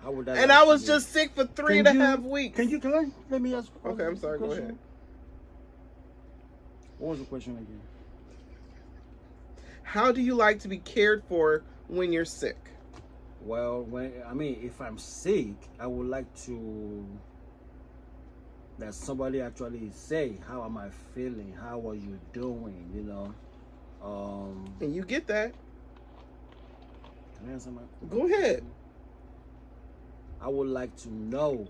How would that? And I was just sick for 3.5 weeks. Let me ask? Okay, I'm sorry. Go ahead. What was the question again? How do you like to be cared for when you're sick? Well, if I'm sick, I would like to that somebody actually say, "How am I feeling? How are you doing?" You know. And you get that. Can I answer my question? Go ahead. I would like to know,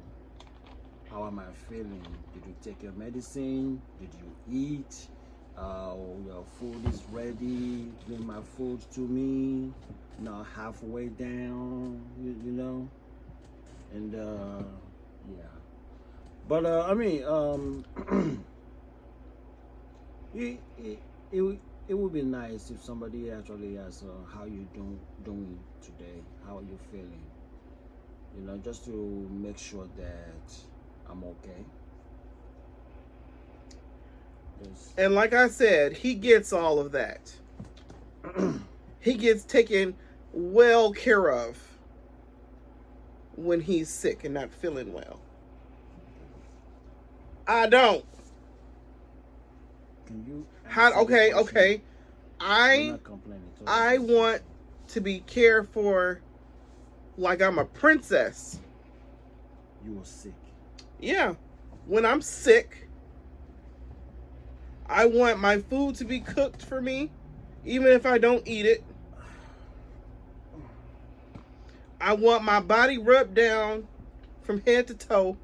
how am I feeling? Did you take your medicine? Did you eat? Your food is ready. Bring my food to me. Not halfway down, you know. And yeah. But it would be nice if somebody actually asks, how you doing today? How are you feeling? You know, just to make sure that I'm okay. And like I said, he gets all of that. He gets taken well care of when he's sick and not feeling well. I don't. Can you? Okay. I want to be cared for like I'm a princess. You were sick. Yeah. When I'm sick, I want my food to be cooked for me, even if I don't eat it. I want my body rubbed down from head to toe.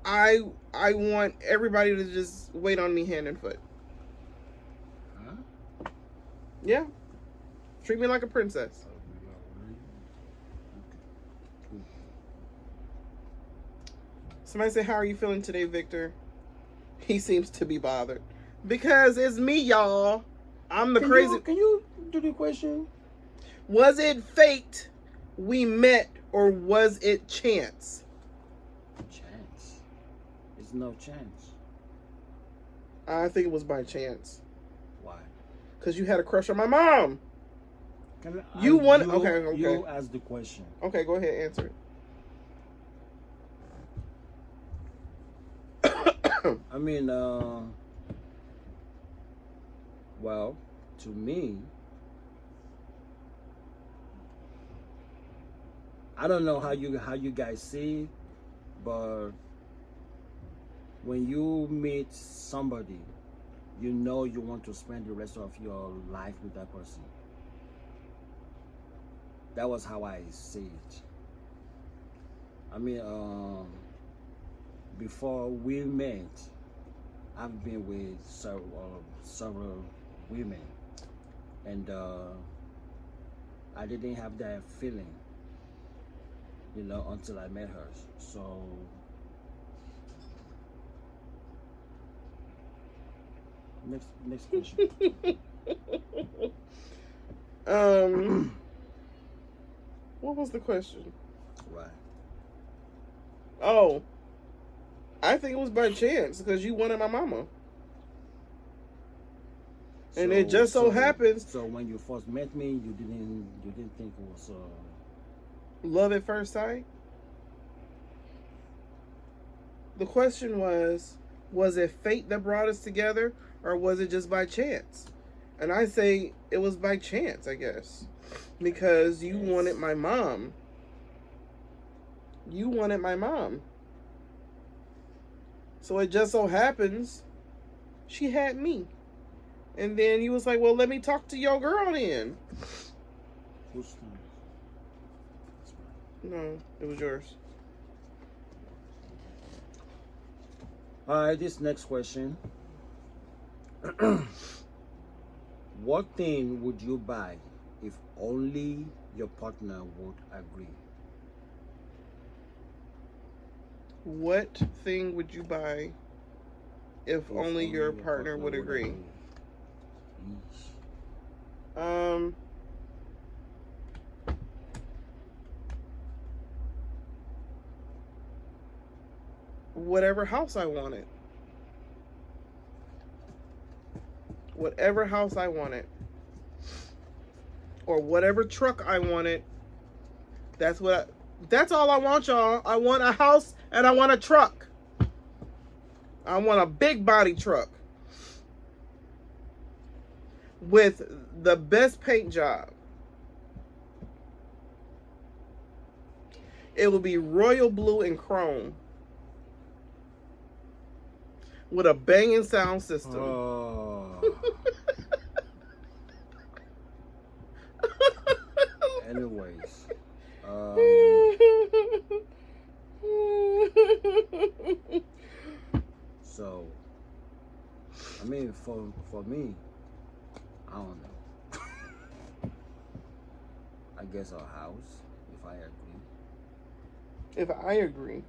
I want everybody to just wait on me hand and foot. Huh? Yeah. Treat me like a princess. Somebody say, how are you feeling today, Victor? He seems to be bothered. Because it's me, y'all. I'm the crazy. Can you do the question? Was it fate we met, or was it chance? Chance. There's no chance. I think it was by chance. Why? Because you had a crush on my mom. Can You wanted... Okay. You ask the question. Okay, go ahead, answer it. I mean, well, to me, I don't know how you guys see, but when you meet somebody, you know you want to spend the rest of your life with that person. That was how I see it. I mean, before we met, I've been with several women, and I didn't have that feeling, until I met her. So next question. What was the question? Right. Oh, I think it was by chance because you wanted my mama. And it just so happens. So when you first met me, you didn't think it was love at first sight? The question was it fate that brought us together, or was it just by chance? And I say it was by chance, I guess. Because you wanted my mom. You wanted my mom. So it just so happens she had me. And then you was like, well, let me talk to your girl then. Whose turn? No, it was yours. All right, this next question. What thing would you buy if only your partner would agree? What thing would you buy if only your partner would agree? Whatever house I wanted. Whatever house I wanted. Or whatever truck I wanted. That's all I want, y'all. I want a house and I want a truck. I want a big body truck. With the best paint job. It will be royal blue and chrome. With a banging sound system. Oh. Anyways. So, I mean, for me, I don't know. I guess our house, if I agree. If I agree.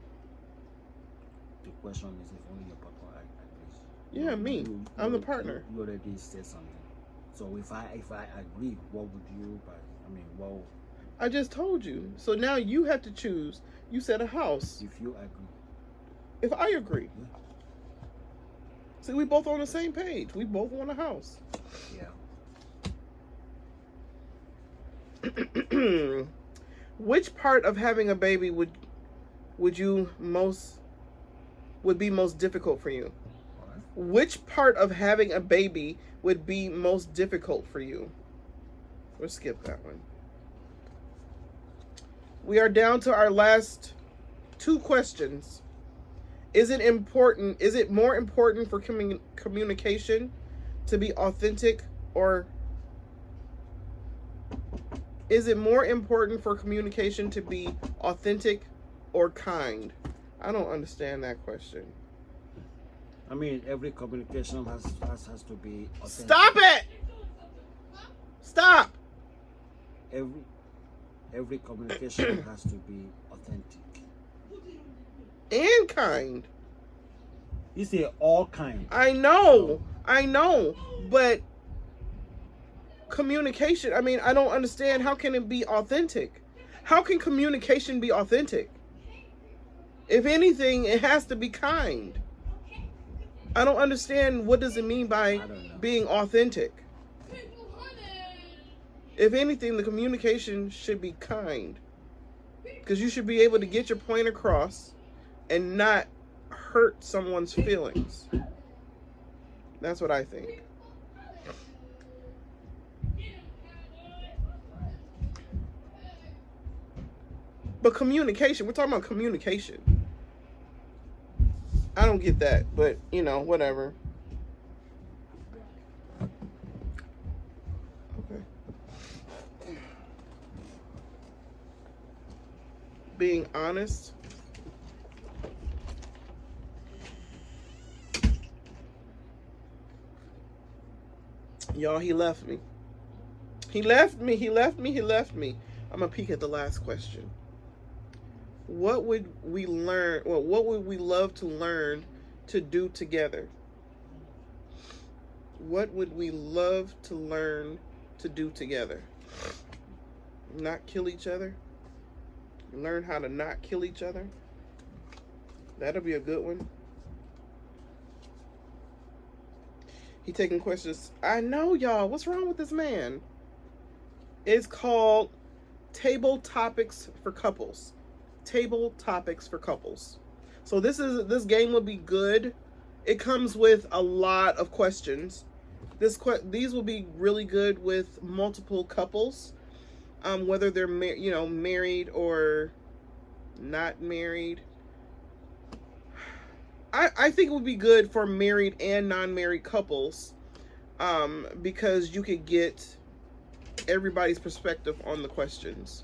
The question is if only your partner agrees. Yeah, me. I'm the partner. You already said something. So if I agree, what would you buy? I mean, what? I just told you. So now you have to choose. You said a house. If you agree. If I agree. Yeah. See, we both on the same page. We both want a house. Yeah. Which part of having a baby would be most difficult for you? Right. Which part of having a baby would be most difficult for you? We'll skip that one. We are down to our last 2 questions. Is it more important for communication to be authentic, or is it more important for communication to be authentic or kind? I don't understand that question. I mean, every communication has to be authentic. Stop it! Stop! Every communication has to be authentic. And kind. You say all kind. I know, but communication, I mean, I don't understand. How can it be authentic? How can communication be authentic? If anything, it has to be kind. I don't understand what does it mean by I don't know. being authentic. If anything, the communication should be kind. Because you should be able to get your point across and not hurt someone's feelings. That's what I think. But communication, we're talking about communication. I don't get that, but you know, whatever. Okay. Being honest. Y'all, he left me. He left me. I'm going to peek at the last question. What would we learn, or what would we love to learn to do together? What would we love to learn to do together? Not kill each other? Learn how to not kill each other? That'll be a good one. He taking questions. I know, y'all. What's wrong with this man? It's called Table Topics for Couples. Table Topics for Couples. So this game will be good. It comes with a lot of questions. These will be really good with multiple couples, whether they're married or not married. I think it would be good for married and non-married couples, because you could get everybody's perspective on the questions.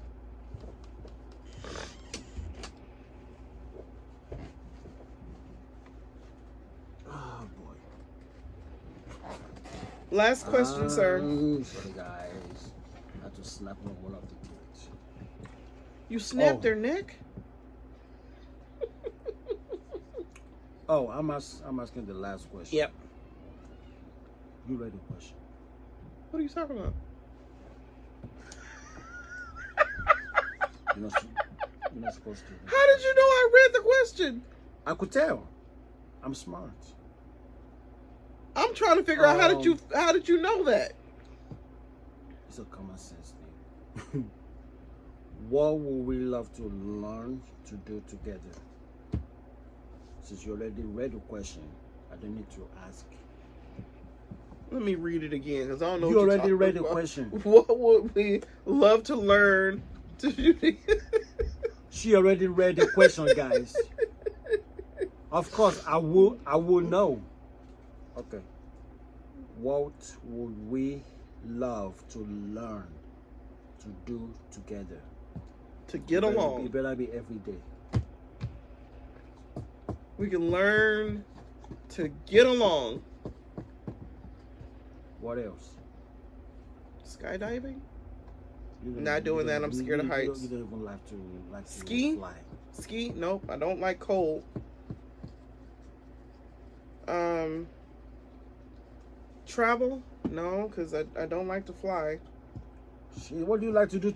Oh boy. Last question, sir. Sorry guys, I had to snap on one of the kids. You snapped their neck? Oh, I'm asking the last question. Yep. You read the question? What are you talking about? You're not supposed to. How did you know I read the question? I could tell. I'm smart. I'm trying to figure out how did you know that? It's a common sense thing. What would we love to learn to do together? Since you already read the question, I don't need to ask. Let me read it again, because I don't know. You what already read the about. question. What would we love to learn to do together? She already read the question, guys. Of course, I will know. Okay. What would we love to learn to do together? To get along. It better be every day. We can learn to get along. What else? Skydiving? Not doing that. I'm scared of heights. You don't even like to ski? fly. Ski? Nope. I don't like cold. Travel? No, because I don't like to fly. What do you like to do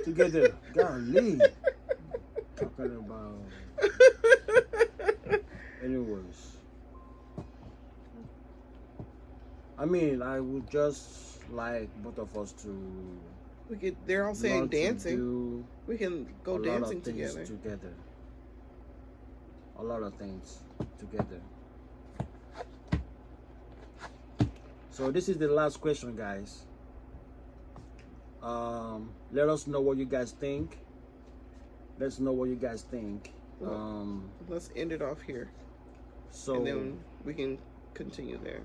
together? Golly. Talking about. Anyways. I mean, I would just like both of us to. They're all saying dancing. We can go dancing together. A lot of things together. So this is the last question, guys. Let us know what you guys think. Let's know what you guys think. Let's end it off here. So and then we can continue there.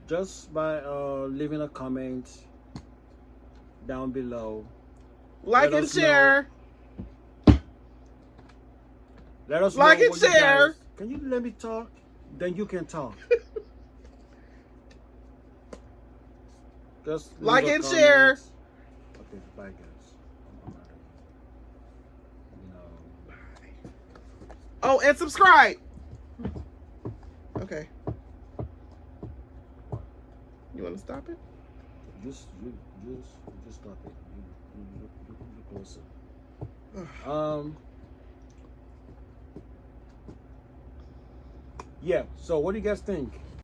Just by leaving a comment down below. Like and share. Let us like know and share. Can you let me talk? Then you can talk. Just like and share. Okay, bye guys. I'm out of here. Oh, and subscribe. Okay. You want to stop it? Just stop it. You closer. Yeah. So what do you guys think?